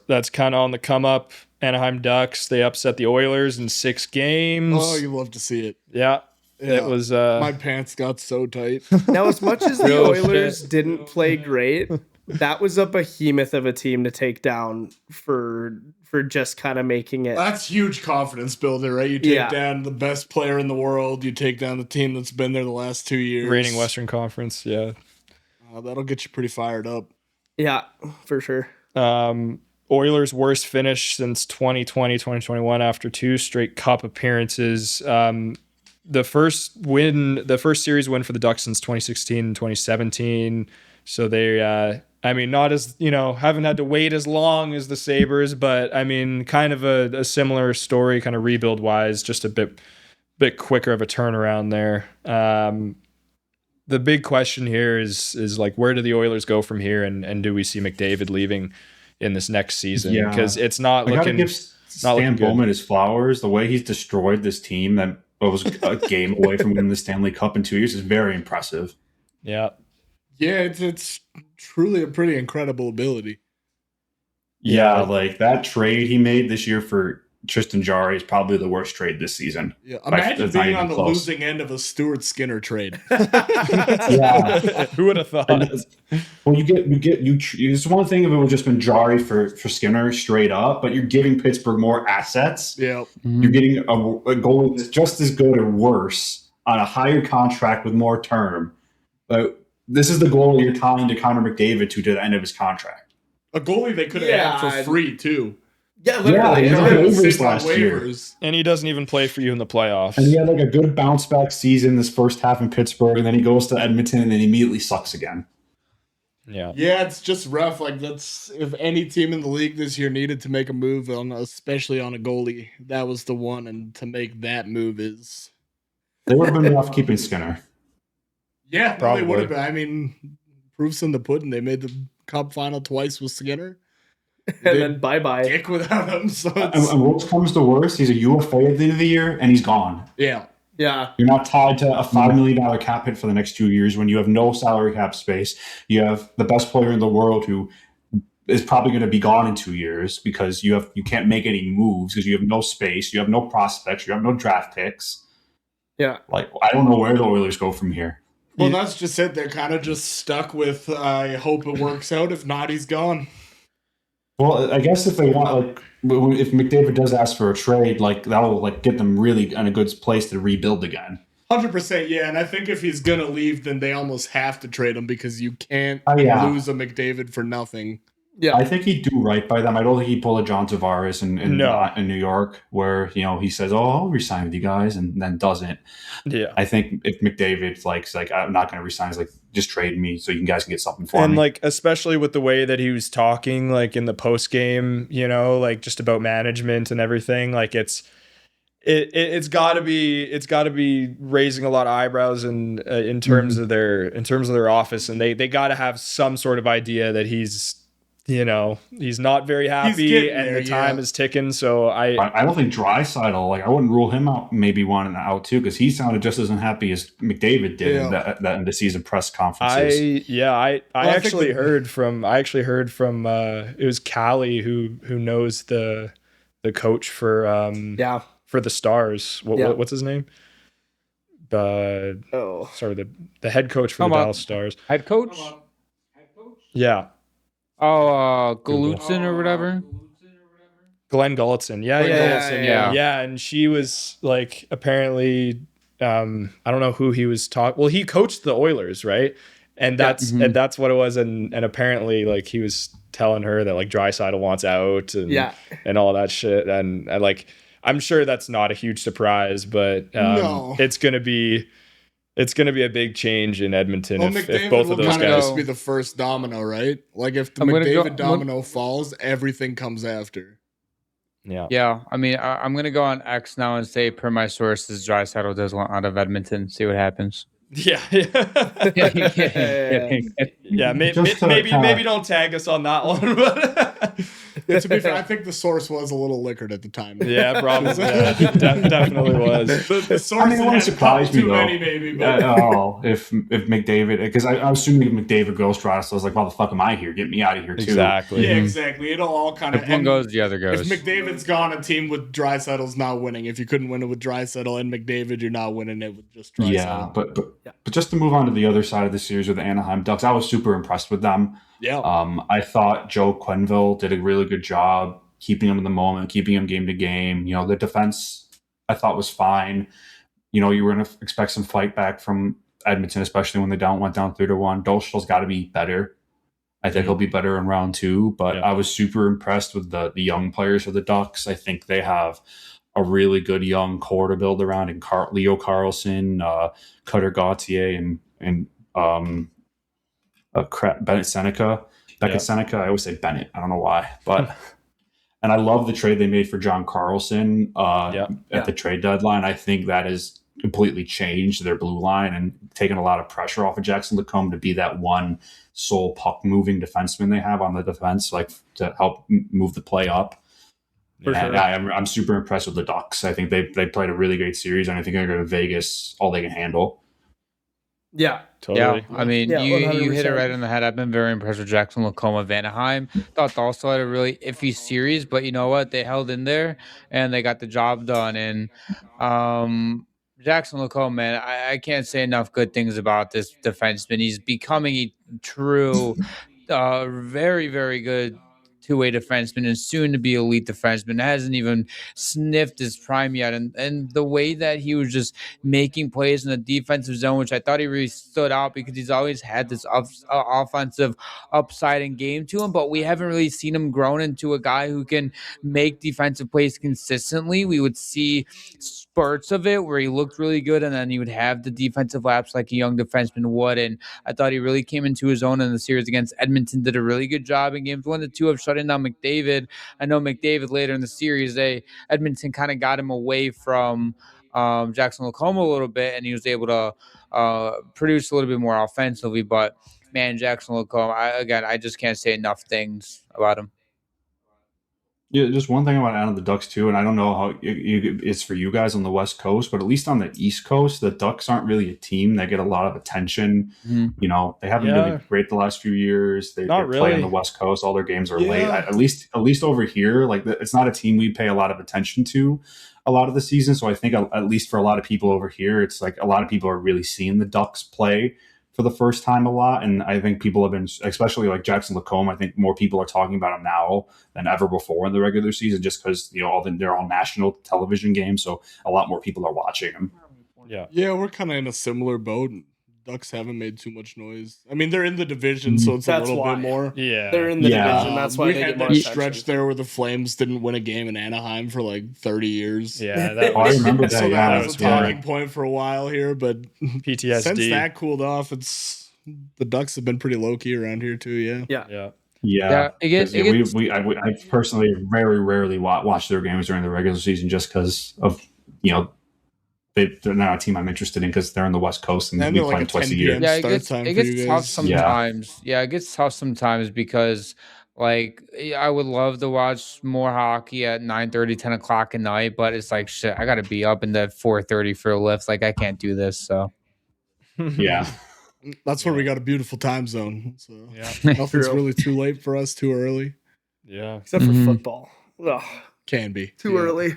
that's kind of on the come up, Anaheim Ducks. They upset the Oilers in 6 games. Oh, you love to see it. Yeah. It was my pants got so tight. Now, as much as the Oilers didn't play great, that was a behemoth of a team to take down for just kind of making it. That's huge confidence builder, right? You take down the best player in the world. You take down the team that's been there the last 2 years. Reigning Western Conference, yeah. That'll get you pretty fired up. Yeah, for sure. Oilers' worst finish since 2020, 2021 after 2 straight cup appearances. The first series win for the Ducks since 2016 and 2017. So they, not as, haven't had to wait as long as the Sabres, but kind of a similar story, kind of rebuild wise, just a bit quicker of a turnaround there. The big question here is like, where do the Oilers go from here? And do we see McDavid leaving in this next season? Because it's not looking. Give Stan Bowman his flowers. The way he's destroyed this team that was a game away from winning the Stanley Cup in 2 years is very impressive. Yeah. Yeah, it's truly a pretty incredible ability. Yeah, like that trade he made this year for Tristan Jarry is probably the worst trade this season. Yeah, imagine being on the losing end of a Stuart Skinner trade. Yeah, who would have thought? Well, it's one thing if it would just been Jarry for Skinner straight up, but you're giving Pittsburgh more assets. Yeah, you're getting a goalie that's just as good or worse on a higher contract with more term. But this is the goalie you're tying to Connor McDavid to the end of his contract. A goalie they could have had for free too. Yeah, literally. Waivers. And he doesn't even play for you in the playoffs. And he had like a good bounce back season this first half in Pittsburgh, and then he goes to Edmonton and then immediately sucks again. Yeah. Yeah, it's just rough. Like that's if any team in the league this year needed to make a move especially on a goalie, that was the one. And to make that move is they would have been rough keeping Skinner. Yeah, probably would have been. Proof's in the pudding. They made the Cup final twice with Skinner. and then bye-bye. Dick without him. So and worst comes to worst, he's a UFA at the end of the year, and he's gone. Yeah. Yeah. You're not tied to a $5 million cap hit for the next 2 years when you have no salary cap space. You have the best player in the world who is probably going to be gone in 2 years because you can't make any moves because you have no space, you have no prospects, you have no draft picks. Yeah. Like, I don't know where the Oilers go from here. Well, that's just it. They're kind of just stuck with, I hope it works out. If not, he's gone. Well, I guess if they want, like, if McDavid does ask for a trade, like, that'll like get them really in a good place to rebuild again. 100%, yeah. And I think if he's gonna leave, then they almost have to trade him because you can't lose a McDavid for nothing. Yeah, I think he'd do right by them. I don't think he'd pull a John Tavares in New York, where he says, "Oh, I'll resign with you guys," and then doesn't. Yeah, I think if McDavid like I'm not going to resign, he's like, just trade me so you guys can get something for me. And like, especially with the way that he was talking, like in the post game, like just about management and everything, like it's got to be raising a lot of eyebrows in terms of their office, and they got to have some sort of idea that he's not very happy and the time is ticking. So I don't think Draisaitl, like, I wouldn't rule him out, maybe wanting out too, because he sounded just as unhappy as McDavid did in the season press conferences. I actually heard from it was Callie who knows the coach for the Stars. What's his name? The head coach for the Dallas Stars. Head coach? Yeah. Gulutzin or whatever. Glenn Gulutzin. Yeah. And she was like, apparently, I don't know who he was talking. Well, he coached the Oilers, right? And that's what it was. And apparently, like, he was telling her that like Draisaitl wants out and all that shit. And like, I'm sure that's not a huge surprise, but it's gonna be a big change in Edmonton if both of those guys be the first domino, right? Like if the McDavid domino falls, everything comes after. Yeah. I mean, I'm gonna go on X now and say, per my sources, Draisaitl does want out of Edmonton. See what happens. Yeah. Maybe don't tag us on that one. But to be fair, I think the source was a little liquored at the time. Yeah, probably. Definitely was. The source it wouldn't surprise me, though. Maybe. If McDavid, because I was assuming if McDavid goes Draisaitl, so I was like, why the fuck am I here? Get me out of here too. Exactly. Yeah, exactly. It'll all kind of. If one goes, the other goes. If McDavid's gone, a team with Draisaitl's not winning. If you couldn't win it with Draisaitl and McDavid, you're not winning it with just Draisaitl. Yeah, but just to move on to the other side of the series with the Anaheim Ducks, I was super impressed with them. Yeah. I thought Joe Quenneville did a really good job keeping him in the moment, keeping him game to game. The defense I thought was fine. You were going to expect some fight back from Edmonton, especially when they went down 3-1. Dolstal's got to be better. I think he'll be better in round 2, but I was super impressed with the young players for the Ducks. I think they have a really good young core to build around in Leo Carlson, Cutter Gauthier, and Bennett Seneca. Becca Seneca. I always say Bennett. I don't know why, but and I love the trade they made for John Carlson at the trade deadline. I think that has completely changed their blue line and taken a lot of pressure off of Jackson Lacombe to be that one sole puck moving defenseman they have on the defense, like to help move the play up. Sure. I'm super impressed with the Ducks. I think they played a really great series, and I think they're going to Vegas all they can handle. Yeah, totally. Yeah, I mean, you hit it right on the head. I've been very impressed with Jackson Lacombe of Anaheim. Thought they also had a really iffy series, but you know what? They held in there and they got the job done. And Jackson Lacombe, man, I can't say enough good things about this defenseman. He's becoming a true, very, very good two-way defenseman and soon to be elite defenseman. Hasn't even sniffed his prime yet, and the way that he was just making plays in the defensive zone, which I thought he really stood out because he's always had this offensive upside in game to him, but we haven't really seen him grown into a guy who can make defensive plays consistently. We would see spurts of it where he looked really good, and then he would have the defensive lapse like a young defenseman would, and I thought he really came into his own in the series against Edmonton. Did a really good job in games 1 to 2 of shutting down McDavid. I know McDavid later in the series, Edmonton kind of got him away from Jackson Lacombe a little bit, and he was able to produce a little bit more offensively. But man, Jackson Lacombe, I just can't say enough things about him. Yeah, just one thing I want to add on the Ducks too, and I don't know how it's for you guys on the West Coast, but at least on the East Coast, the Ducks aren't really a team that get a lot of attention. Mm-hmm. They haven't been great the last few years. They play on the West Coast; all their games are late. At least over here, it's not a team we pay a lot of attention to a lot of the season. So I think at least for a lot of people over here, it's like a lot of people are really seeing the Ducks play for the first time a lot. And I think people have been, especially like Jackson Lacombe, I think more people are talking about him now than ever before in the regular season, just because, they're all national television games. So a lot more people are watching him. Yeah, we're kind of in a similar boat. Ducks haven't made too much noise. I mean, they're in the division, so it's a little bit more. Yeah, they're in the division. That's why they get more attention. Stretch there where the Flames didn't win a game in Anaheim for like 30 years. Yeah, I remember that. So that was a talking point for a while here, but PTSD. Since that cooled off, the Ducks have been pretty low key around here too. Yeah. I personally very rarely watch their games during the regular season just because of they're not a team I'm interested in because they're on the West Coast and we play twice a year. Yeah, it gets tough sometimes. Yeah, it gets tough sometimes because I would love to watch more hockey at 9:30, 10 o'clock at night, but it's like shit. I got to be up in the 4:30 for a lift. Like I can't do this. So yeah. That's where we got a beautiful time zone. So nothing's really too late for us, too early. Yeah, except for football. Ugh. Can be too early.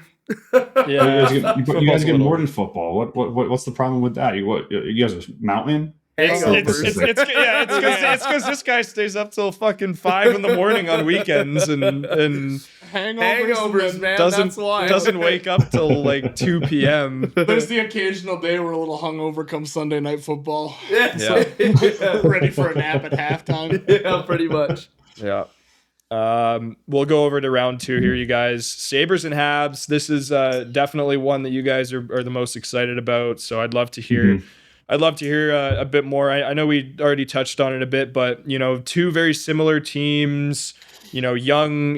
Yeah, you guys get more than football. What's the problem with that? You guys are mountain? It's because this guy stays up till fucking 5 a.m. on weekends and hangovers, man. Doesn't wake up till like 2 p.m. There's the occasional day where a little hungover comes Sunday Night Football. Yeah. Ready for a nap at halftime. Yeah, pretty much. Yeah. We'll go over to round 2 here, you guys. Sabres and Habs. This is definitely one that you guys are the most excited about. So I'd love to hear. Mm-hmm. I'd love to hear a bit more. I know we already touched on it a bit, but two very similar teams. Young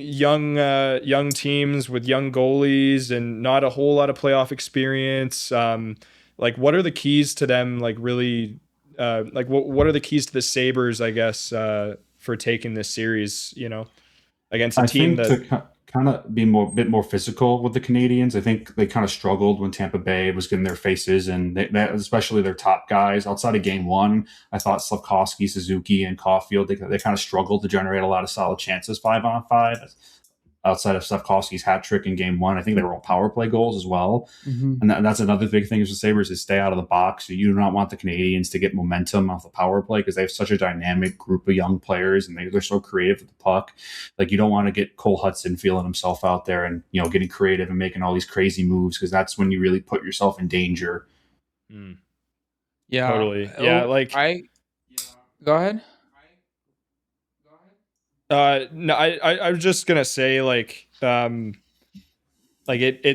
teams with young goalies and not a whole lot of playoff experience. What are the keys to them? What are the keys to the Sabres? I guess for taking this series. Against a team that kind of be a bit more physical with the Canadians. I think they kind of struggled when Tampa Bay was getting their faces, and they, especially their top guys. Outside of Game 1, I thought Slafkovsky, Suzuki, and Caulfield, they kind of struggled to generate a lot of solid chances 5-on-5. Outside of Slafkovsky's hat trick in Game 1, I think they were all power play goals as well. Mm-hmm. And that's another big thing with the Sabres is stay out of the box. You do not want the Canadians to get momentum off the power play because they have such a dynamic group of young players and they're so creative with the puck. You don't want to get Cole Hudson feeling himself out there and getting creative and making all these crazy moves because that's when you really put yourself in danger. Mm. Yeah, totally. Yeah, go ahead. No, I was just gonna say it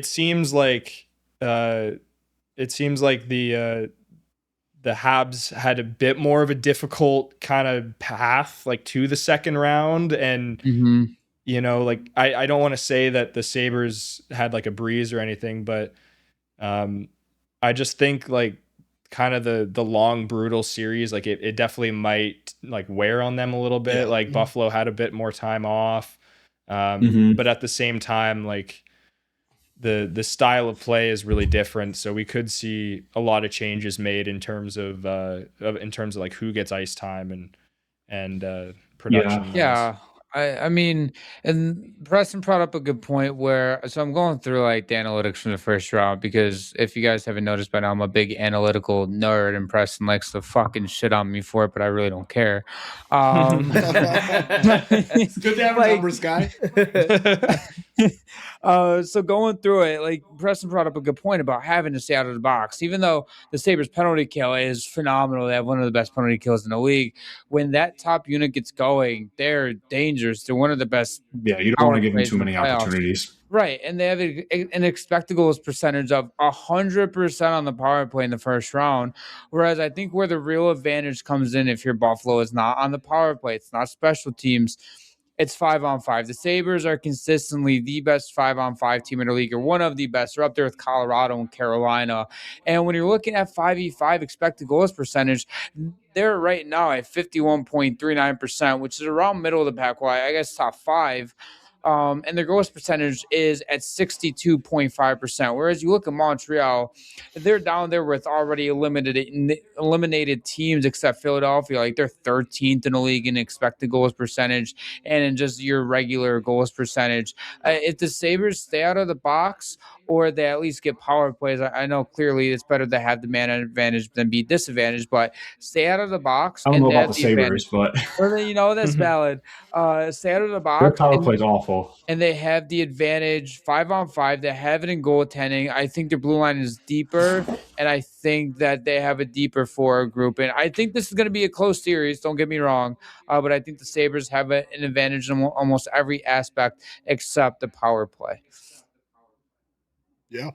seems like the Habs had a bit more of a difficult kind of path to the second round, and I don't want to say that the Sabres had a breeze or anything, but I just think kind of the long brutal series it definitely might wear on them a little bit. Buffalo had a bit more time off, but at the same time the style of play is really different, so we could see a lot of changes made in terms of who gets ice time and production. I mean, and Preston brought up a good point so I'm going through the analytics from the first round because if you guys haven't noticed by now, I'm a big analytical nerd and Preston likes to fucking shit on me for it, but I really don't care. It's good to have a numbers guy. So going through it, Preston brought up a good point about having to stay out of the box. Even though the Sabres penalty kill is phenomenal, they have one of the best penalty kills in the league. When that top unit gets going, they're dangerous. They're one of the best. Yeah, you don't want to give them too many opportunities. Right, and they have an expected goals percentage of 100% on the power play in the first round. Whereas I think where the real advantage comes in if your Buffalo is not on the power play, it's not special teams. It's 5-on-5. The Sabres are consistently the best 5-on-5 team in the league, or one of the best. They're up there with Colorado and Carolina. And when you're looking at 5v5 expected goals percentage, they're right now at 51.39%, which is around middle of the pack. Well, I guess top 5. and their goals percentage is at 62.5%. Whereas you look at Montreal, they're down there with already eliminated teams except Philadelphia. Like they're 13th in the league in expected goals percentage and in just your regular goals percentage. If the Sabres stay out of the box, or they at least get power plays. I know clearly it's better to have the man advantage than be disadvantaged, but stay out of the box. I don't know about the Sabres, but well, then, that's valid. Stay out of the box. Their power play is awful. And they have the advantage 5-on-5. They have it in goaltending. I think their blue line is deeper, and I think that they have a deeper forward group. And I think this is going to be a close series. Don't get me wrong, but I think the Sabres have an advantage in almost every aspect except the power play. Yeah,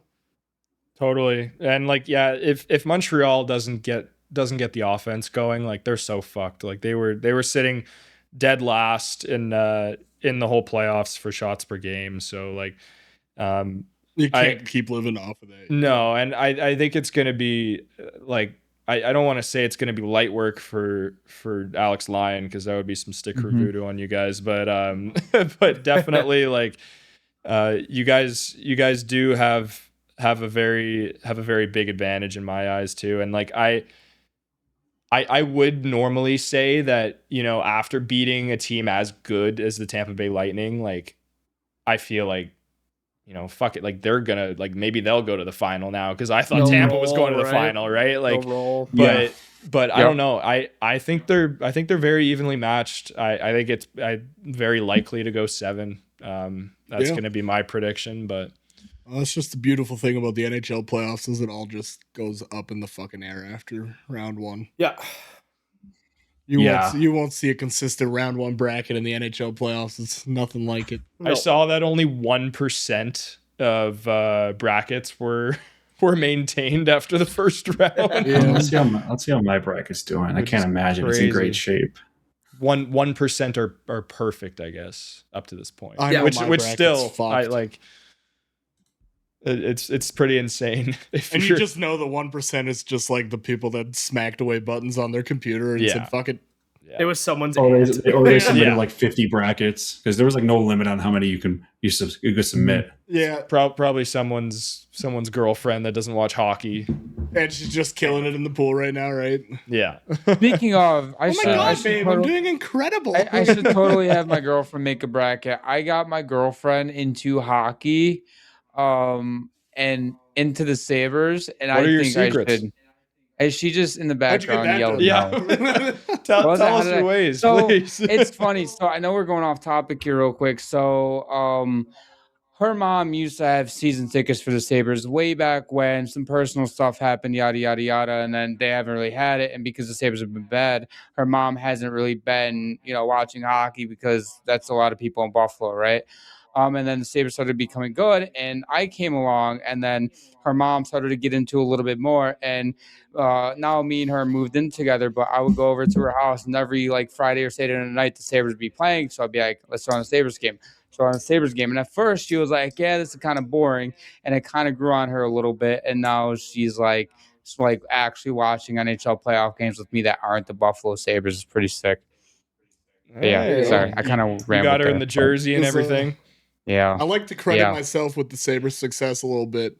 totally. And like, yeah, if Montreal doesn't get the offense going, like they're so fucked. Like they were sitting dead last in the whole playoffs for shots per game. So like, you can't keep living off of that. No, and I think it's gonna be like I don't want to say it's gonna be light work for Alex Lyon, because that would be some sticker voodoo on you guys, but but definitely like. You guys do have a very big advantage in my eyes too, and like I would normally say that, after beating a team as good as the Tampa Bay Lightning, like I feel like, fuck it, like they're gonna, like maybe they'll go to the final now, because I thought Tampa was going to the final, right? Like, but I don't know. I think they're very evenly matched. I think it's very likely to go 7. That's going to be my prediction, but that's just the beautiful thing about the NHL playoffs, is it all just goes up in the fucking air after round 1. Yeah. You won't see a consistent round 1 bracket in the NHL playoffs. It's nothing like it. I saw that only 1% of brackets were maintained after the first round. Yeah, let's see how my bracket's doing. I can't imagine it's in great shape. 1% are perfect, I guess, up to this point. Which still I like. It's pretty insane. And you just know the 1% is just like the people that smacked away buttons on their computer and said, "Fuck it." Yeah. It was someone's. They submitted like 50 brackets, because there was like no limit on how many you could submit. Yeah, probably someone's girlfriend that doesn't watch hockey, and she's just killing it in the pool right now, right? Yeah. Speaking of, I'm doing incredible. I should totally have my girlfriend make a bracket. I got my girlfriend into hockey, and into the Sabres, and what I are your think secrets? I should. And she just in the background yelled. Yeah. Tell us your ways, please. It's funny. So I know we're going off topic here real quick. So her mom used to have season tickets for the Sabres way back when some personal stuff happened, yada, yada, yada. And then they haven't really had it. And because the Sabres have been bad, her mom hasn't really been, watching hockey, because that's a lot of people in Buffalo, right? And then the Sabres started becoming good, and I came along, and then her mom started to get into a little bit more, and now me and her moved in together, but I would go over to her house, and every like Friday or Saturday night the Sabres would be playing, so I'd be like, let's throw on a Sabres game. So on a Sabres game, and at first she was like, yeah, this is kind of boring, and it kind of grew on her a little bit, and now she's like actually watching NHL playoff games with me that aren't the Buffalo Sabres. Is pretty sick. Hey, sorry, I kind of ran. You got her in the jersey and everything. Yeah, I like to credit myself with the Sabres' success a little bit.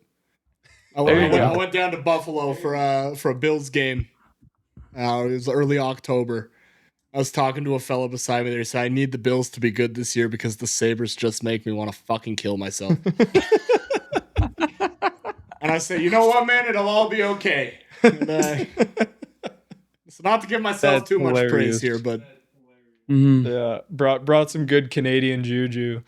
I went down to Buffalo for a Bills game. It was early October. I was talking to a fella beside me there. He said, "I need the Bills to be good this year because the Sabres just make me want to fucking kill myself." And I said, "You know what, man? It'll all be okay." And, so not to give myself too much praise here, but yeah, brought some good Canadian juju.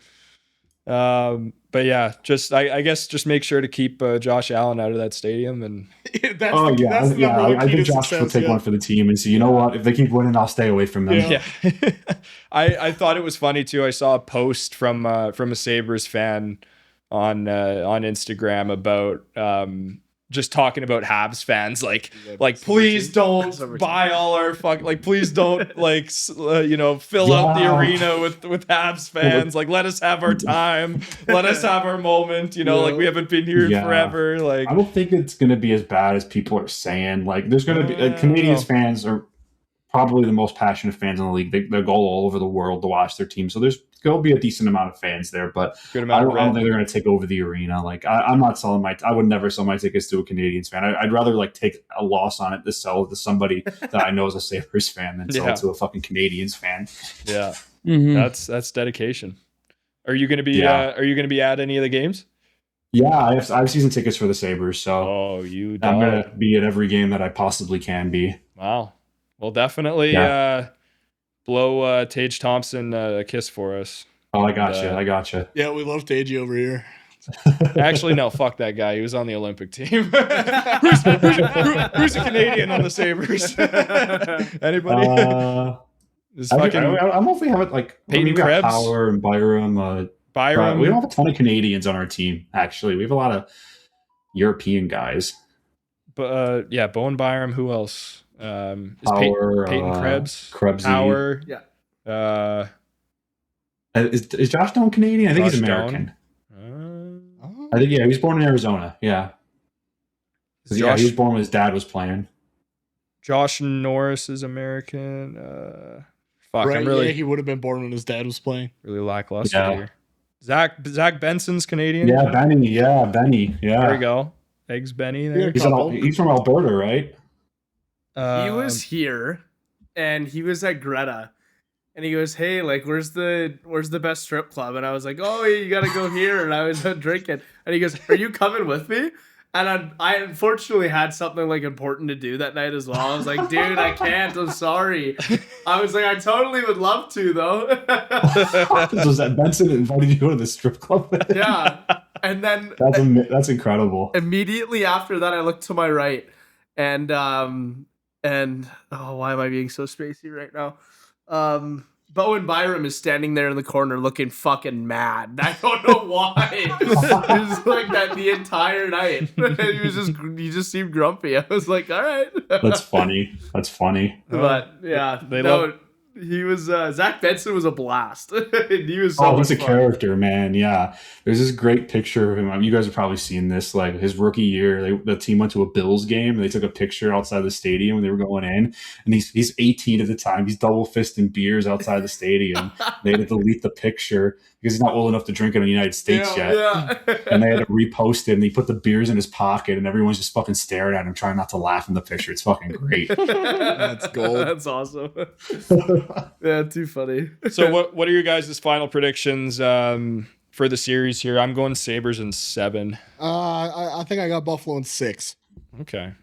But yeah, I guess just make sure to keep Josh Allen out of that stadium. And I think Josh will take one for the team and say, you know what, if they keep winning, I'll stay away from them. Yeah. I thought it was funny too. I saw a post from a Sabres fan on Instagram about just talking about Habs fans, like please don't buy all our please don't fill out the arena with Habs fans. Like, let us have our time, let us have our moment. Like we haven't been here forever. Like, I don't think it's gonna be as bad as people are saying. Like, there's gonna be Canadians fans are probably the most passionate fans in the league. They go all over the world to watch their team. So there'll be a decent amount of fans there, but I don't think they're going to take over the arena. Like I'm not selling I would never sell my tickets to a Canadians fan. I'd rather like take a loss on it to sell it to somebody that I know is a Sabres fan than sell it to a fucking Canadians fan. Yeah. That's dedication. Are you going to be at any of the games? Yeah, I have season tickets for the Sabres, so I'm going to be at every game that I possibly can be. Wow. Well, definitely blow Tage Thompson a kiss for us. Oh, I gotcha. Yeah, we love Tage over here. Actually, no, fuck that guy. He was on the Olympic team. Who's a Canadian on the Sabres? Anybody? I'm hopefully having like Peyton Krebs, Power and Byram. We don't have a ton of Canadians on our team. Actually, we have a lot of European guys. But Bowen Byram. Who else? Power, Peyton Krebs. Krebsy. Power. Yeah. Is Josh Stone Canadian? I think he's American. I think he was born in Arizona. Yeah. He was born when his dad was playing. Josh Norris is American. He would have been born when his dad was playing. Really lackluster here. Zach Benson's Canadian. Yeah, Benny. Yeah. There we go. Eggs Benny there. He's from Alberta, right? He was here, and he was at Greta, and he goes, "Hey, like, where's the best strip club?" And I was like, "Oh, you gotta go here." And I was drinking, and he goes, "Are you coming with me?" And I unfortunately had something like important to do that night as well. I was like, "Dude, I can't. I'm sorry." I was like, "I totally would love to, though." Was that Benson invited you to go to the strip club? Yeah, and then that's incredible. Immediately after that, I looked to my right, and why am I being so spacey right now? Bowen Byram is standing there in the corner looking fucking mad. I don't know why. He was like that the entire night. He just seemed grumpy. I was like, all right. That's funny. But yeah, he was Zach Benson was a blast. He was he's a character, man. Yeah, there's this great picture of him. I mean, you guys have probably seen this. Like his rookie year, the team went to a Bills game and they took a picture outside the stadium when they were going in. And he's 18 at the time. He's double fisting beers outside the stadium. They had to delete the picture because he's not old enough to drink in the United States yet. Yeah. And they had to repost it. And he put the beers in his pocket, and everyone's just fucking staring at him, trying not to laugh in the picture. It's fucking great. That's gold. That's awesome. Yeah, too funny. So what are your guys' final predictions for the series here? I'm going Sabres in 7. I think I got Buffalo in 6. Okay.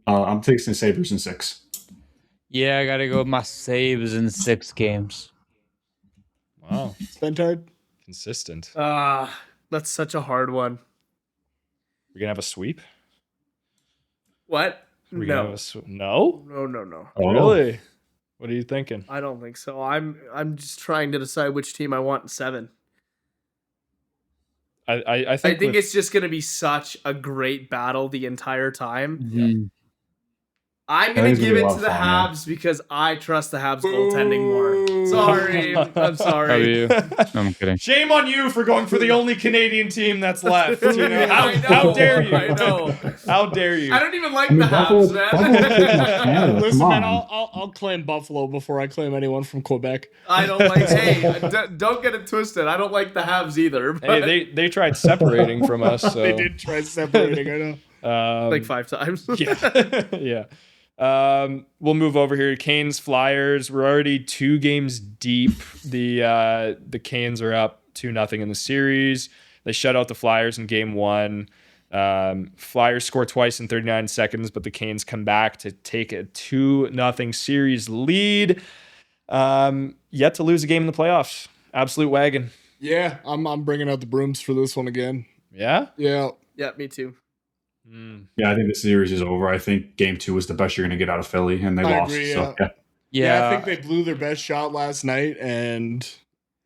I'm taking Sabres in 6. Yeah, I gotta go with my Sabres in 6 games. Wow. Spentard? Consistent. That's such a hard one. We're gonna have a sweep? What? No. No. Oh, really? What are you thinking? I don't think so. I'm just trying to decide which team I want in 7. I think it's just going to be such a great battle the entire time. Mm-hmm. I'm going to give it to the Habs because I trust the Habs goaltending more. Sorry. I'm sorry. How are you? No, I'm kidding. Shame on you for going for the only Canadian team that's left. You know? How dare you? I know. How dare you? I don't even like the Habs, man. Listen, man, I'll claim Buffalo before I claim anyone from Quebec. I don't like. Hey, don't get it twisted. I don't like the Habs either. But... Hey, they tried separating from us. So. They did try separating. I know. Like 5 times. Yeah. We'll move over here. Canes Flyers. We're already 2 games deep. The Canes are up 2-0 in the series. They shut out the Flyers in game 1. Flyers score twice in 39 seconds, but the Canes come back to take a 2-0 series lead. Yet to lose a game in the playoffs. Absolute wagon. Yeah, I'm bringing out the brooms for this one again. Yeah? Yeah, me too. Yeah, I think the series is over. I think game 2 was the best you're going to get out of Philly, and they lost. Agree, so, yeah, I think they blew their best shot last night, and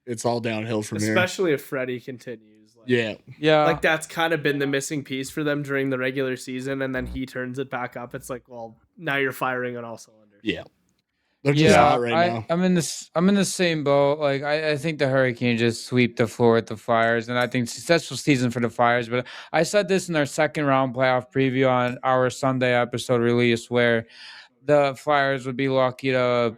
it's all downhill from here. Especially if Freddie continues. Yeah. Like that's kind of been the missing piece for them during the regular season, and then he turns it back up. It's like, well, now you're firing on all cylinders. Yeah. They're just out right now. I'm in the same boat. Like I think the Hurricanes just sweep the floor with the Flyers, and I think successful season for the Flyers. But I said this in our second round playoff preview on our Sunday episode release, where the Flyers would be lucky to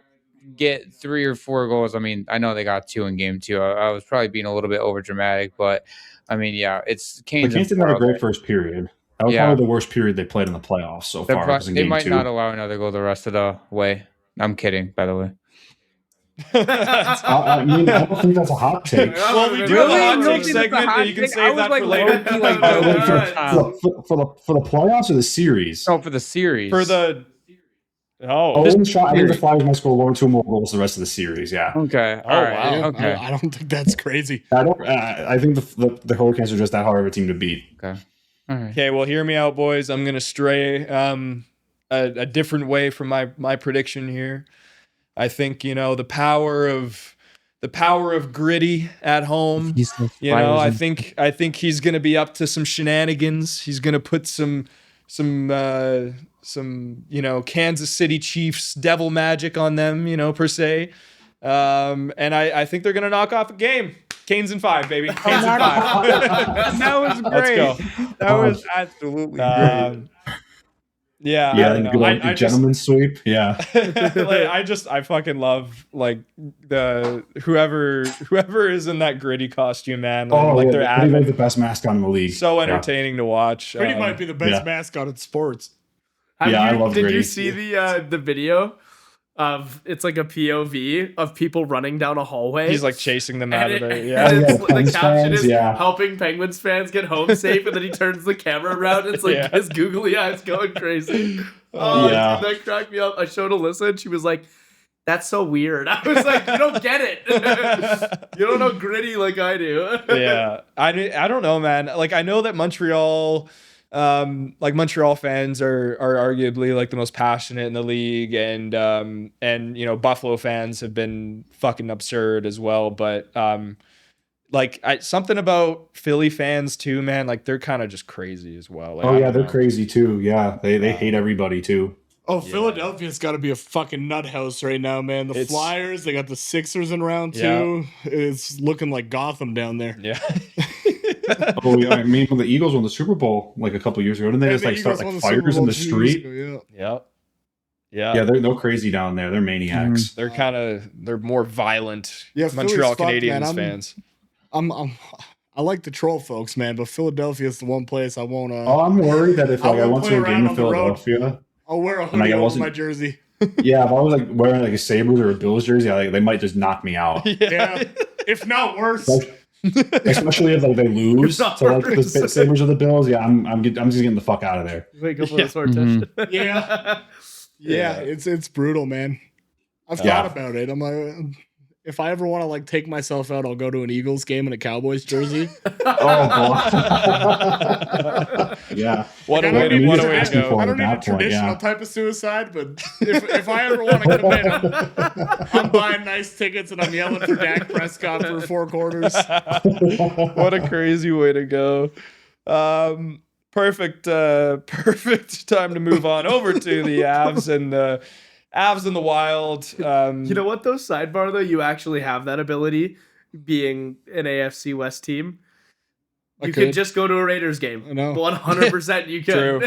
get 3 or 4 goals. I mean, I know they got 2 in game 2. I was probably being a little bit over dramatic, but I mean, yeah, it's Canes. The Canes didn't have a great first period. That was probably the worst period they played in the playoffs so far. They might not allow another goal the rest of the way. I'm kidding, by the way. I mean, I don't think that's a hot take. Well, we do have a hot take segment, but you can save that for later. For the playoffs or the series? Oh, for the series. For the I think the Flyers might score 2 more goals the rest of the series. Yeah. Okay. All right. Wow. Okay. I don't think that's crazy. I think the Hurricanes are just that hard of a team to beat. Okay. All right. Okay. Well, hear me out, boys. I'm gonna stray a different way from my prediction here. I think the power of gritty at home. I think he's gonna be up to some shenanigans. He's gonna put some Kansas City Chiefs devil magic on them, per se. And I think they're gonna knock off a game. Canes in 5, baby. Canes in 5. That was great. Let's go. That was absolutely great. Yeah, I gentleman's sweep. Yeah, I fucking love the whoever is in that gritty costume, man. They're Pretty the best mascot in the league. So entertaining to watch. Pretty might be the best mascot in sports. I love Did Gritty. you see the video of it's like a POV of people running down a hallway? He's like chasing them out of there. Yeah. The caption is helping Penguins fans get home safe, and then he turns the camera around and it's like his googly eyes going crazy. Oh, yeah. Dude, that cracked me up. I showed Alyssa and she was like, "That's so weird." I was like, "You don't get it. You don't know gritty like I do." Yeah. I don't know, man. I know that Montreal fans are arguably like the most passionate in the league, and Buffalo fans have been fucking absurd as well, but something about Philly fans too, man, they're kind of just crazy as well. They're crazy too. Yeah, they hate everybody too. Oh, Philadelphia's got to be a fucking nut house right now, man. The Flyers, they got the Sixers in round 2. It's looking like Gotham down there. Yeah. I mean, when the Eagles won the Super Bowl a couple years ago, didn't they just start fires in the street? Yeah. They're crazy down there. They're maniacs. They're more violent. Yeah, Montreal Canadiens fans. I like the troll folks, man, but Philadelphia is the one place I won't. I'm worried that if I went to a game in Philadelphia, I'll wear a hoodie over my jersey. Yeah, if I was wearing a Sabres or a Bills jersey, they might just knock me out. Yeah, if not worse. Especially if they lose to the Sabres or the Bills. Yeah, I'm just getting the fuck out of there. Wake up with a sword touch. Yeah, it's brutal, man. I've thought about it. I'm like, if I ever want to take myself out, I'll go to an Eagles game in a Cowboys jersey. Yeah. What a way to go. I don't need a traditional type of suicide, but if I ever want to commit, I'm buying nice tickets and I'm yelling for Dak Prescott for 4 quarters. What a crazy way to go. Perfect time to move on over to the Avs and the Wild. You know what, though? Sidebar, though, you actually have that ability being an AFC West team. You could just go to a Raiders game. I know. 100% you could. True.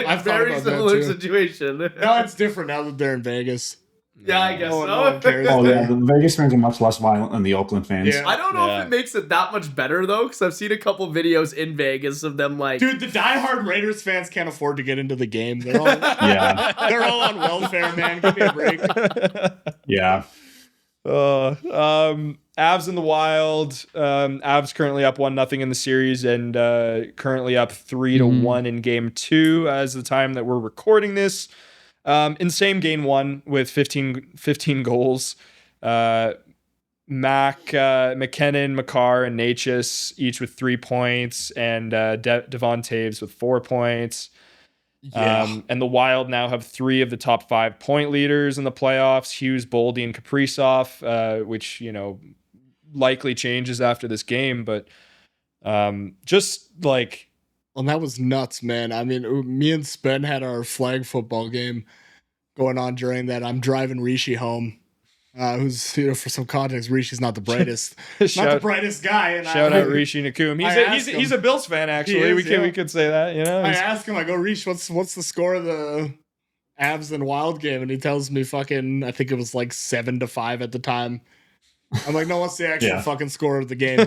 I've very similar situation. No, it's different now that they're in Vegas. Yeah, I guess so. No one cares. The Vegas fans are much less violent than the Oakland fans. Yeah. I don't know if it makes it that much better, though, because I've seen a couple videos in Vegas of them Dude, the diehard Raiders fans can't afford to get into the game. They're all, they're all on welfare, man. Give me a break. Yeah. Avs in the Wild. Avs currently up 1-0 in the series and currently up 3-1 in game 2 as the time that we're recording this. Insane game 1 with 15 goals. McKenna, Makar, and Natchez each with 3 points, and Devon Taves with 4 points. Yeah. And the Wild now have 3 of the top 5 point leaders in the playoffs: Hughes, Boldy, and Kaprizov, which likely changes after this game. But Well, that was nuts, man. I mean, me and Spen had our flag football game going on during that. I'm driving Rishi home, who's, for some context, Rishi's not the brightest, not the brightest guy. And shout out Rishi Nakum. He's a Bills fan, actually. We could say that. I asked him, I go, Rishi, what's the score of the Avs and Wild game, and he tells me fucking, I think it was like 7-5 at the time. I'm like, no, what's the actual fucking score of the game?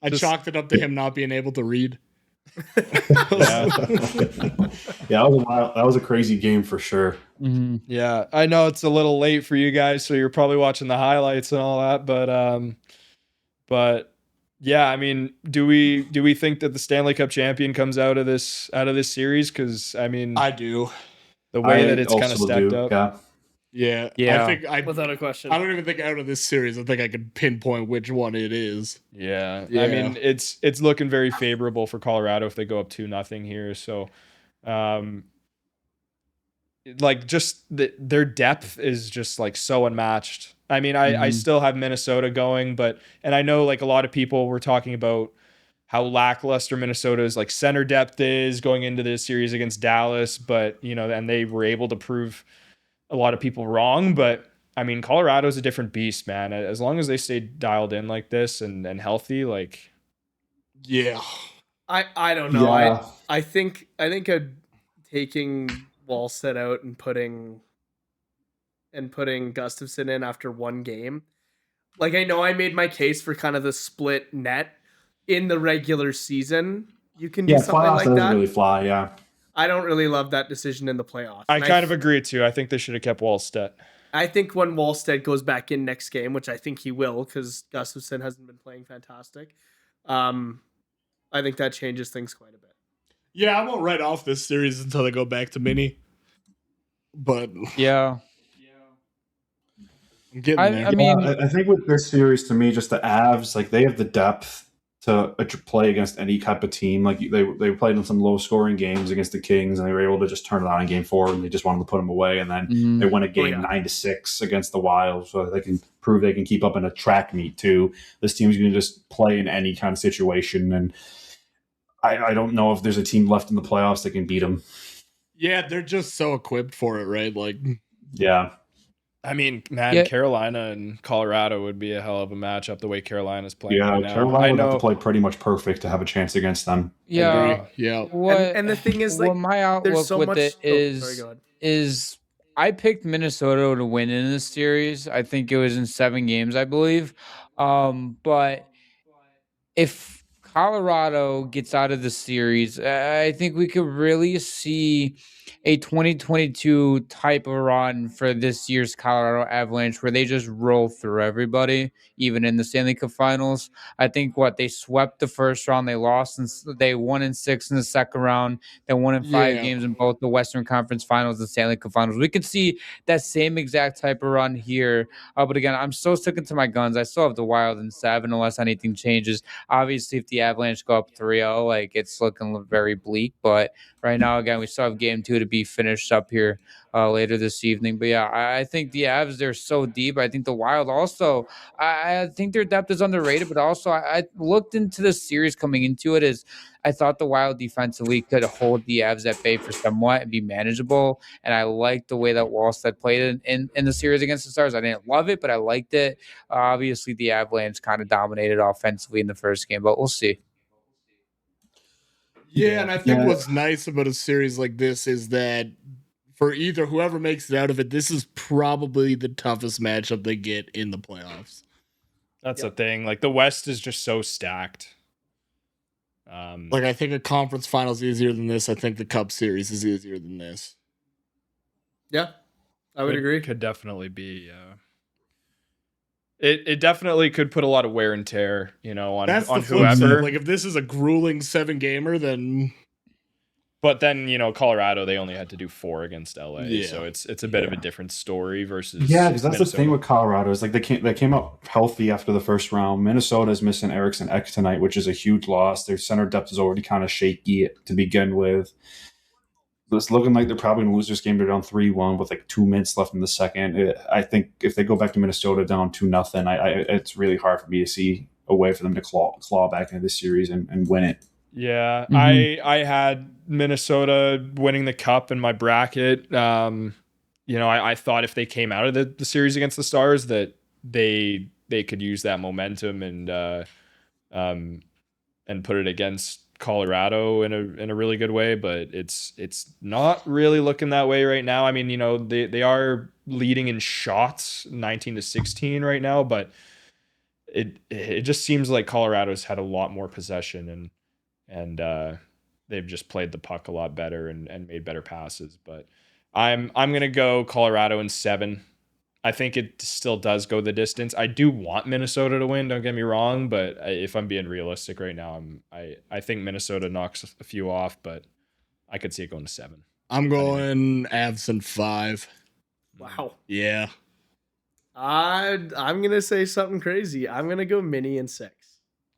I chalked it up to him not being able to read. Yeah, that was a crazy game for sure. Mm-hmm. Yeah, I know it's a little late for you guys, so you're probably watching the highlights and all that, but yeah, I mean, do we think that the Stanley Cup champion comes out of this series? Because I mean, I do. The way that it's kind of stacked up. Yeah. I think without a question. I don't even think out of this series, I think I could pinpoint which one it is. Yeah. I mean, it's looking very favorable for Colorado if they go up 2-0 here. So, like, just their depth is just like so unmatched. I mean, I still have Minnesota going, and I know like a lot of people were talking about how lackluster Minnesota's like center depth is going into this series against Dallas, but and they were able to prove a lot of people wrong. But I mean, Colorado's a different beast, man. As long as they stay dialed in like this and healthy, like, yeah, I don't know. Yeah. I think taking Wallstedt out and putting Gustafsson in after one game. Like, I know I made my case for kind of the split net in the regular season. You can do something like that. Really fly, yeah. I don't really love that decision in the playoffs. I kind of agree too. I think they should have kept Wallstedt. I think when Wallstedt goes back in next game, which I think he will, because Gustafsson hasn't been playing fantastic, I think that changes things quite a bit. Yeah, I won't write off this series until they go back to mini. But yeah. I'm getting there. I mean, I think with this series, to me, just the Avs, like, they have the depth to play against any type of team. Like, they played in some low scoring games against the Kings, and they were able to just turn it on in game 4, and they just wanted to put them away. And then they win a game 9-6 against the Wild, so they can prove they can keep up in a track meet too. This team's going to just play in any kind of situation, and I don't know if there's a team left in the playoffs that can beat them. Yeah, they're just so equipped for it, right? Like, yeah. I mean, man, Carolina and Colorado would be a hell of a matchup the way Carolina's playing right now. Carolina would have to play pretty much perfect to have a chance against them. Yeah. And the thing is, like, my outlook so with much, it is I picked Minnesota to win in this series. I think it was in 7 games, I believe. But if Colorado gets out of the series, I think we could really see a 2022 type of run for this year's Colorado Avalanche where they just roll through everybody, even in the Stanley Cup Finals. I think they swept the first round, they lost, and they won in 6 in the second round, they won in 5 games in both the Western Conference Finals and Stanley Cup Finals. We could see that same exact type of run here. But again, I'm so sticking to my guns. I still have the Wild in 7 unless anything changes. Obviously, if the Avalanche go up 3-0, like, it's looking very bleak. But right now, again, we still have game 2 to be finished up here later this evening. But yeah, I think the Avs, they're so deep. I think the Wild also, I think their depth is underrated. But also, I looked into this series coming into it as I thought the Wild defensively could hold the Avs at bay for somewhat and be manageable. And I liked the way that Wallstedt played in the series against the Stars. I didn't love it, but I liked it. Obviously, the Avalanche kind of dominated offensively in the first game, but we'll see. Yeah, and I think what's nice about a series like this is that for either whoever makes it out of it, this is probably the toughest matchup they get in the playoffs. That's the thing. Like, the West is just so stacked. Like, I think a conference final is easier than this. I think the Cup series is easier than this. Yeah, I would agree. Could definitely be. It definitely could put a lot of wear and tear, on whoever. Like, if this is a grueling 7-gamer, then. But then, Colorado, they only had to do 4 against LA, so it's a bit of a different story versus. Yeah, because that's Minnesota. The thing with Colorado is, like, they came out healthy after the first round. Minnesota is missing Eriksson Ek tonight, which is a huge loss. Their center depth is already kind of shaky to begin with. It's looking like they're probably going to lose this game. They're down 3-1 with like 2 minutes left in the second. I think if they go back to Minnesota down 2-0, it's really hard for me to see a way for them to claw back into this series and win it. Yeah, I had Minnesota winning the Cup in my bracket. I thought if they came out of the series against the Stars that they could use that momentum and put it against Colorado in a really good way, but it's not really looking that way right now. I mean, you know, they are leading in shots 19-16 right now, but it just seems like Colorado's had a lot more possession and they've just played the puck a lot better and made better passes. But I'm gonna go Colorado in 7. I think it still does go the distance. I do want Minnesota to win, don't get me wrong, but if I'm being realistic right now, I think Minnesota knocks a few off, but I could see it going to 7. I'm going Avs in 5. Wow. Yeah. I'm gonna say something crazy. I'm gonna go Mini in 6.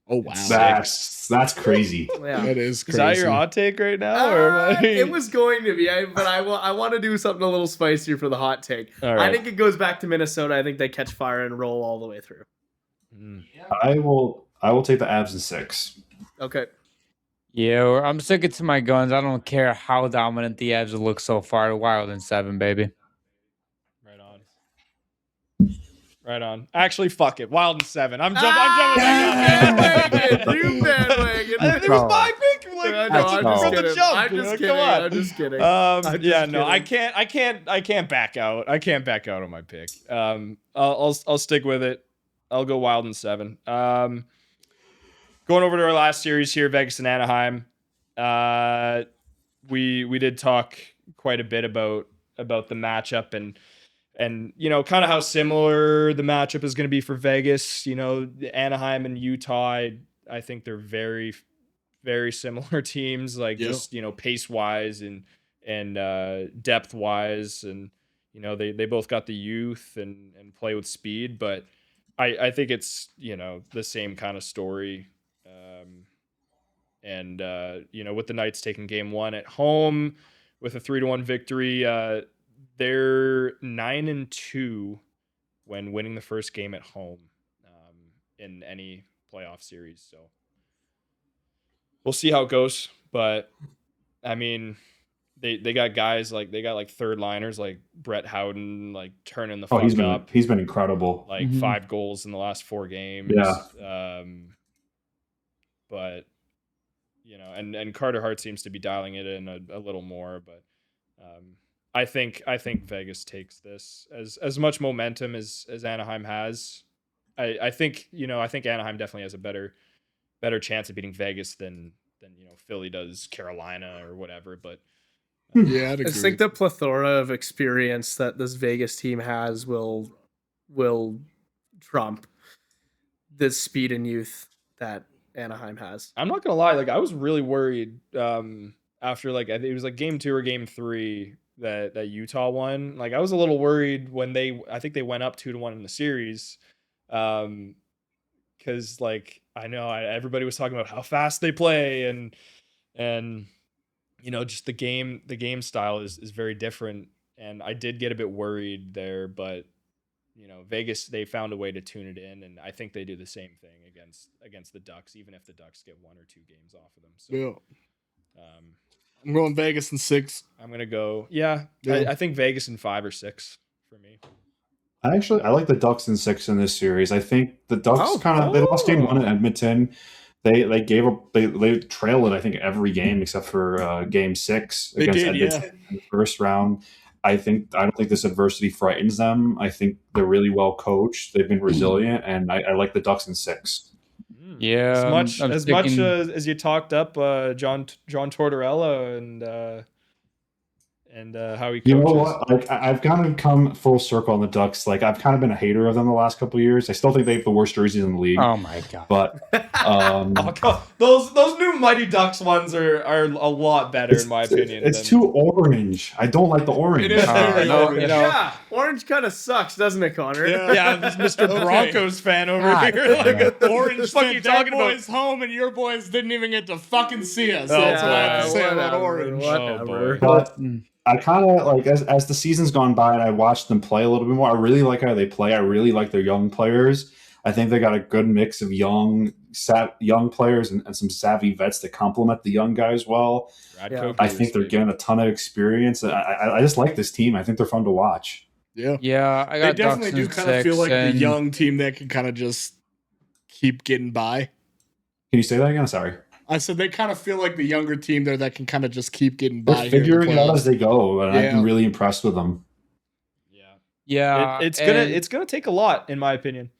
Oh wow, that's crazy. Yeah. That is crazy. Is that your hot take right now? Or it was going to be, but I want to do something a little spicier for the hot take. Right. I think it goes back to Minnesota. I think they catch fire and roll all the way through. I will take the Avs in 6. Okay. Yeah, I'm sticking to my guns. I don't care how dominant the Avs look so far. Wild in 7, baby. Right on. Actually, fuck it. Wild in 7. I'm jumping back on. You bandwagon. It was my pick. Like, I'm just kidding. I can't back out. I can't back out on my pick. I'll stick with it. I'll go Wild in 7. Going over to our last series here, Vegas and Anaheim. We did talk quite a bit about the matchup and you know, kind of how similar the matchup is going to be for Vegas. You know, Anaheim and Utah, I think they're very, very similar teams, like just, you know, pace wise and depth wise. And, you know, they both got the youth and play with speed, but I think it's, you know, the same kind of story. You know, with the Knights taking game 1 at home with a 3-1 victory, they're 9-2 when winning the first game at home in any playoff series. So we'll see how it goes. But I mean, they got guys like third liners like Brett Howden, like turning the fuck up. He's been incredible. Like 5 goals in the last 4 games. Yeah. But you know, and Carter Hart seems to be dialing it in a little more, but I think Vegas takes this as much momentum as Anaheim has. I think, you know, I think Anaheim definitely has a better chance of beating Vegas than you know, Philly does Carolina or whatever. But yeah, I just think the plethora of experience that this Vegas team has will trump the speed and youth that Anaheim has. I'm not gonna lie, like I was really worried after like I think it was like game 2 or game 3 that Utah won. Like I was a little worried when I think they went up 2-1 in the series, because like I know everybody was talking about how fast they play and you know, just the game style is very different, and I did get a bit worried there, but you know, Vegas, they found a way to tune it in, and I think they do the same thing against the Ducks, even if the Ducks get 1 or 2 games off of them. So yeah. I'm going Vegas in 6. I'm gonna go. I think Vegas in 5 or 6 for me. I like the Ducks in 6 in this series. I think the Ducks they lost game 1 at Edmonton. They trailed it, I think, every game except for game 6 against Edmonton in the first round. I don't think this adversity frightens them. I think they're really well coached. They've been resilient, and I like the Ducks in 6. Yeah, as much as you talked up John Tortorella and how he coaches. You know what? Like I've kind of come full circle on the Ducks. Like I've kind of been a hater of them the last couple of years. I still think they have the worst jerseys in the league. Oh my god! But those new Mighty Ducks ones are a lot better in my opinion. It's too orange. I don't like the orange. It is orange. Yeah, orange kind of sucks, doesn't it, Connor? Yeah, this Mr. Broncos fan over here. Like, orange. Fuck you talking about? Boys home and your boys didn't even get to fucking see us. Oh, That's what I have to say whatever, about orange. Whatever. But I kind of like as the season's gone by and I watched them play a little bit more. I really like how they play. I really like their young players. I think they got a good mix of young players and some savvy vets that complement the young guys well. I think they're getting a ton of experience. I just like this team. I think they're fun to watch. Yeah. I got they definitely do kind of feel like the young team that can kind of just keep getting by. Can you say that again? Sorry. I said they kind of feel like the younger team there that can kind of just keep getting by. They're figuring it out as they go, and I've been really impressed with them. Yeah, it's gonna take a lot, in my opinion.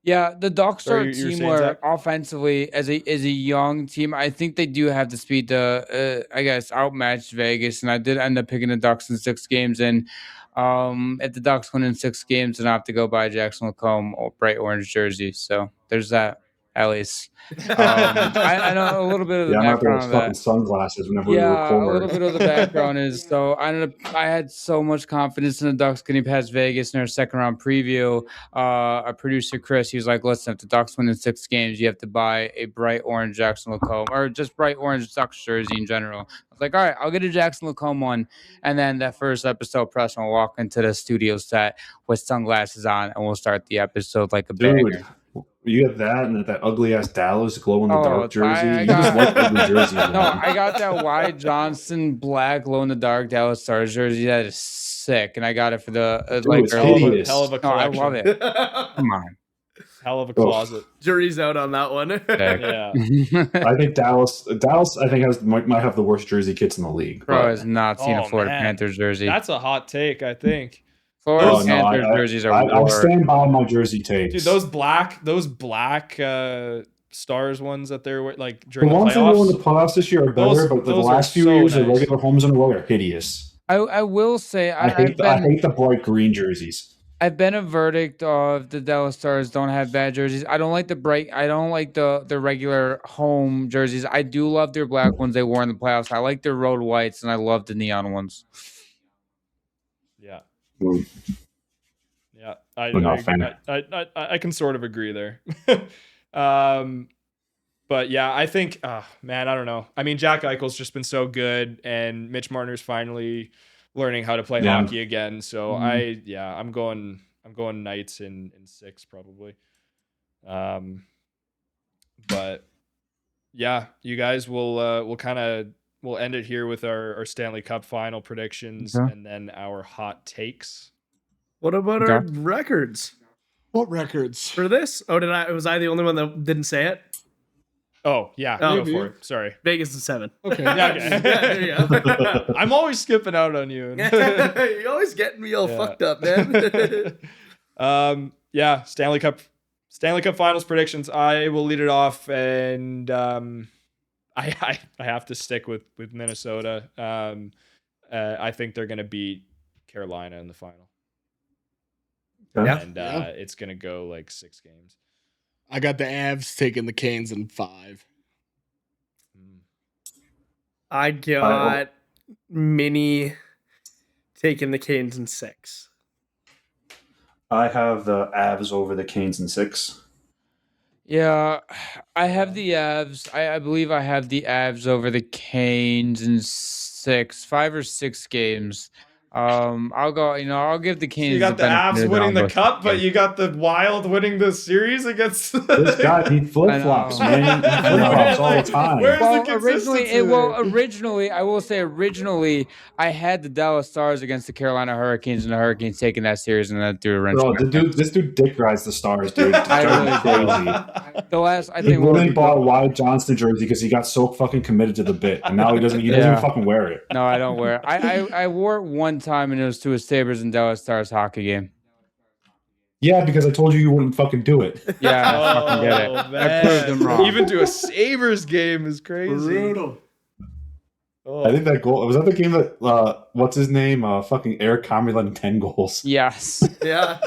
Yeah, the Ducks are a team where offensively, as a young team, I think they do have the speed to, I guess, outmatch Vegas. And I did end up picking the Ducks in 6 games. And if the Ducks win in 6 games, then I have to go buy Jackson Lacombe or bright orange jersey. So there's that. At least I know a little bit of the background of that. Sunglasses whenever we record. A little bit of the background is I had so much confidence in the Ducks getting past Vegas in our second round preview. Our producer Chris, he was like, "Listen, if the Ducks win in 6 games, you have to buy a bright orange Jackson Lacombe or just bright orange Ducks jersey in general." I was like, "All right, I'll get a Jackson Lacombe one." And then that first episode, Preston will walk into the studio set with sunglasses on, and we'll start the episode like a banger. You have that and that ugly ass Dallas glow in the dark jersey. I got that Wyatt Johnson black glow in the dark Dallas Stars jersey. That is sick, and I got it for the hell of a collection. I love it. Come on, hell of a closet. Jury's out on that one. Yeah, I think Dallas. I think might have the worst jersey kits in the league. Bro has not seen a Florida Panthers jersey. That's a hot take, I think. Florida Panthers jerseys are. I'll stand by my jersey takes. Dude, those black Stars ones that they're like during the ones that were in the playoffs this year are better, but the last few years the regular homes in a row are hideous. I will say I hate the bright green jerseys. I've been a verdict of the Dallas Stars don't have bad jerseys. I don't like the regular home jerseys. I do love their black ones they wore in the playoffs. I like their road whites and I love the neon ones. Yeah. Yeah, I can sort of agree there. But yeah, I think, man, I don't know. I mean, Jack Eichel's just been so good, and Mitch Marner's finally learning how to play hockey again. So I'm going Knights in 6 probably. But yeah, you guys we'll end it here with our Stanley Cup final predictions and then our hot takes. What about our records? What records? For this? Oh, was I the only one that didn't say it? Oh, yeah. Go for it. Sorry. Vegas is 7. Okay. Yeah, there you go. I'm always skipping out on you. You're always getting me all fucked up, man. Yeah, Stanley Cup finals predictions. I will lead it off, and I have to stick with Minnesota. I think they're going to beat Carolina in the final. Yeah. And it's going to go like 6 games. I got the Avs taking the Canes in 5. I got Mini taking the Canes in 6. I have the Avs over the Canes in 6. Yeah, I have the Avs. I believe I have the Avs over the Canes in 5 or 6 games. I'll go. I'll give the Canes. You got the Avs winning the cup, but you got the Wild winning the series against this guy. He flip flops, man. He flip flops all the time. Where's the consistency? Originally, I will say, I had the Dallas Stars against the Carolina Hurricanes, and the Hurricanes taking that series, and that threw a wrench. Bro, this dude dick rides the Stars, dude. I think he bought a Wyatt Johnson jersey because he got so fucking committed to the bit, and now he doesn't even fucking wear it. No, I don't wear it. I wore it one time, and it was to a Sabres and Dallas Stars hockey game. Yeah, because I told you wouldn't fucking do it. Yeah, I fucking get it. Man. I proved them wrong. Even to a Sabres game is crazy. Brutal. Oh. I think that goal was that the game that what's his name? Fucking Eric Comrie letting 10 goals. Yes. Yeah.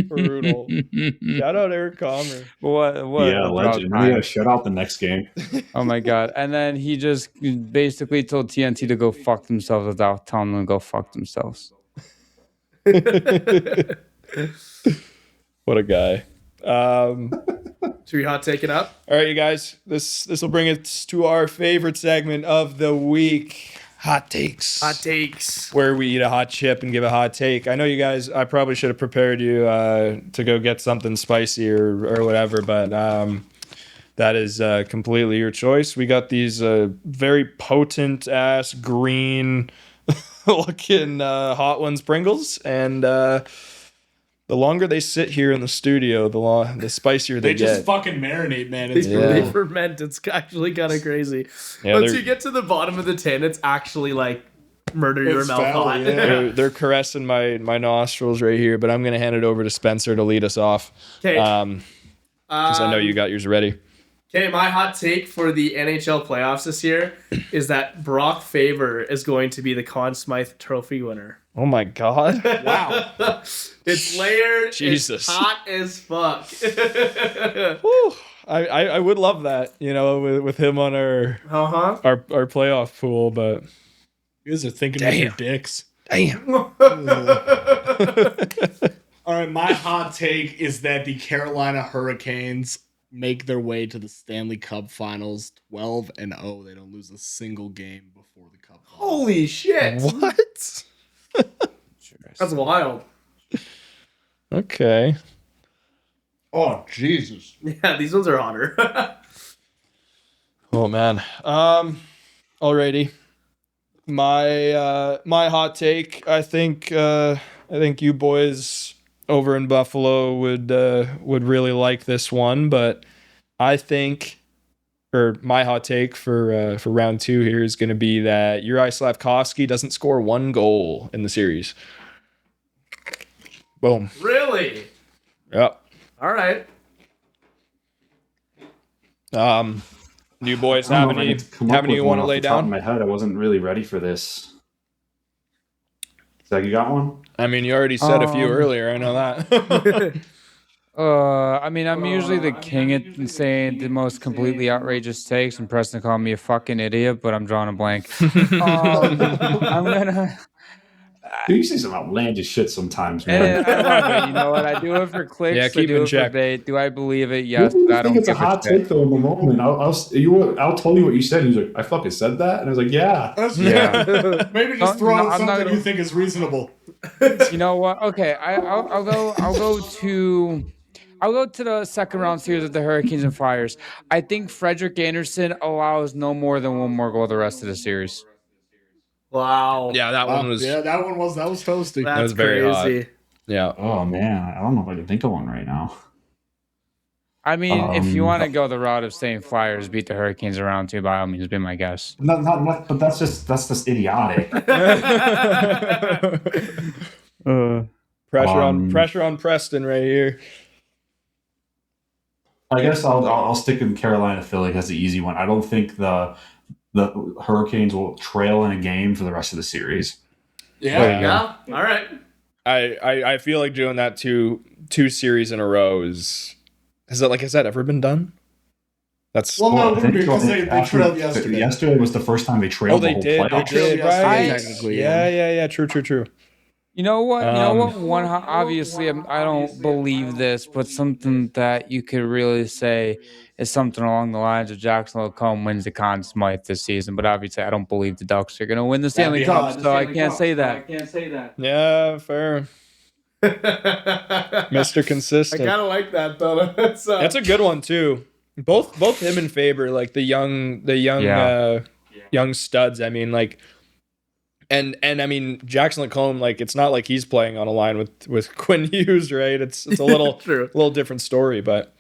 Brutal. Shout out Eric Comrie. What? Yeah, legend. We gotta shut out the next game. Oh my god! And then he just basically told TNT to go fuck themselves without telling them to go fuck themselves. What a guy. Should we hot take it up? All right, you guys. This will bring us to our favorite segment of the week. Hot takes. Hot takes. Where we eat a hot chip and give a hot take. I know you guys, I probably should have prepared you to go get something spicy or whatever, but that is completely your choice. We got these very potent ass green looking hot ones Pringles, and The longer they sit here in the studio, the spicier they get. They just fucking marinate, man. They ferment. It's actually kind of crazy. Yeah, Once you get to the bottom of the tin, it's actually like murder your mouth hot. Yeah. They're caressing my nostrils right here, but I'm going to hand it over to Spencer to lead us off. Okay. Because I know you got yours ready. Okay, my hot take for the NHL playoffs this year is that Brock Faber is going to be the Conn Smythe Trophy winner. Oh my God. Wow. It's layered. Jesus. It's hot as fuck. Whew. I would love that, with him on our playoff pool, but you guys are thinking with your dicks. Damn. All right, my hot take is that the Carolina Hurricanes make their way to the Stanley Cup Finals 12-0. They don't lose a single game before the Cup Finals. Holy shit. What? That's wild. Okay. Oh, Jesus. Yeah, these ones are hotter. Oh, man. Alrighty. My hot take, I think you boys over in Buffalo would really like this one, but I think, or my hot take for round 2 here is going to be that Juraj Slafkovsky doesn't score 1 goal in the series. Boom. Really? Yep. All right. Do you boys have any you want to lay down? Top of my head, I wasn't really ready for this. Zach, you got one? I mean, you already said a few earlier. I know that. I'm usually the king at saying the most completely outrageous takes, and Preston called me a fucking idiot, but I'm drawing a blank. I'm gonna. Dude, you say some outlandish shit sometimes, man. I love it. You know what? I do it for clicks. Yeah, keep I do in it check. for bait. Do I believe it? Yes. I think it's a hot take though in the moment. I'll tell you what you said. He was like, "I fucking said that," and I was like, "Yeah." Maybe just throw out something you think is reasonable. You know what? Okay, I'll go to the second round series of the Hurricanes and Flyers. I think Frederik Andersen allows no more than 1 more goal the rest of the series. Wow. Yeah, that one was toasty. That was very crazy. hot. Yeah. Oh man, I don't know if I can think of one right now. I mean, if you want to go the route of saying Flyers beat the Hurricanes around 2, by all means, be my guess. Not, but that's just idiotic. Pressure on Preston right here. I guess I'll stick in Carolina. Philly has the easy one. I don't think the Hurricanes will trail in a game for the rest of the series. Yeah. All right. I feel like doing that two series in a row has that ever been done? That's no, because they trailed yesterday. Yesterday was the first time they trailed. Oh, they did. They did. Right. Technically, yeah. True. You know what? One obviously, I don't believe this, but something that you could really say is something along the lines of Jackson Lacombe wins the Conn Smythe this season. But obviously, I don't believe the Ducks are going to win the Stanley Cup, so I can't say that. Yeah, fair. Mr. Consistent. I kind of like that though. That's a good one too. Both him and Faber, like the young studs. I mean, like. And I mean Jackson Lacombe, like it's not like he's playing on a line with Quinn Hughes, right? It's a little little different story, but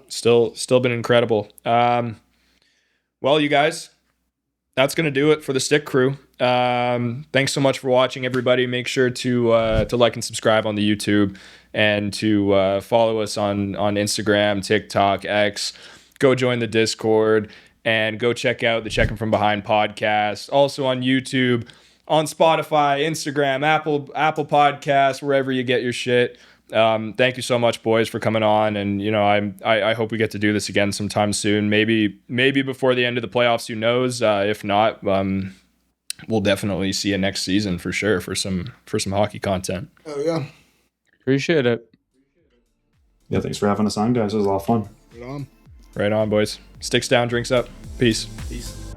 still been incredible. Well, you guys, that's gonna do it for the Stick Crew. Thanks so much for watching, everybody. Make sure to like and subscribe on the YouTube and to follow us on Instagram, TikTok, X. Go join the Discord. And go check out the Checking From Behind podcast. Also on YouTube, on Spotify, Instagram, Apple Podcasts, wherever you get your shit. Thank you so much, boys, for coming on. And I hope we get to do this again sometime soon. Maybe before the end of the playoffs. Who knows? If not, we'll definitely see you next season for sure for some hockey content. Oh yeah, appreciate it. Yeah, thanks for having us on, guys. It was a lot of fun. Right on. Right on, boys. Sticks down, drinks up. Peace. Peace.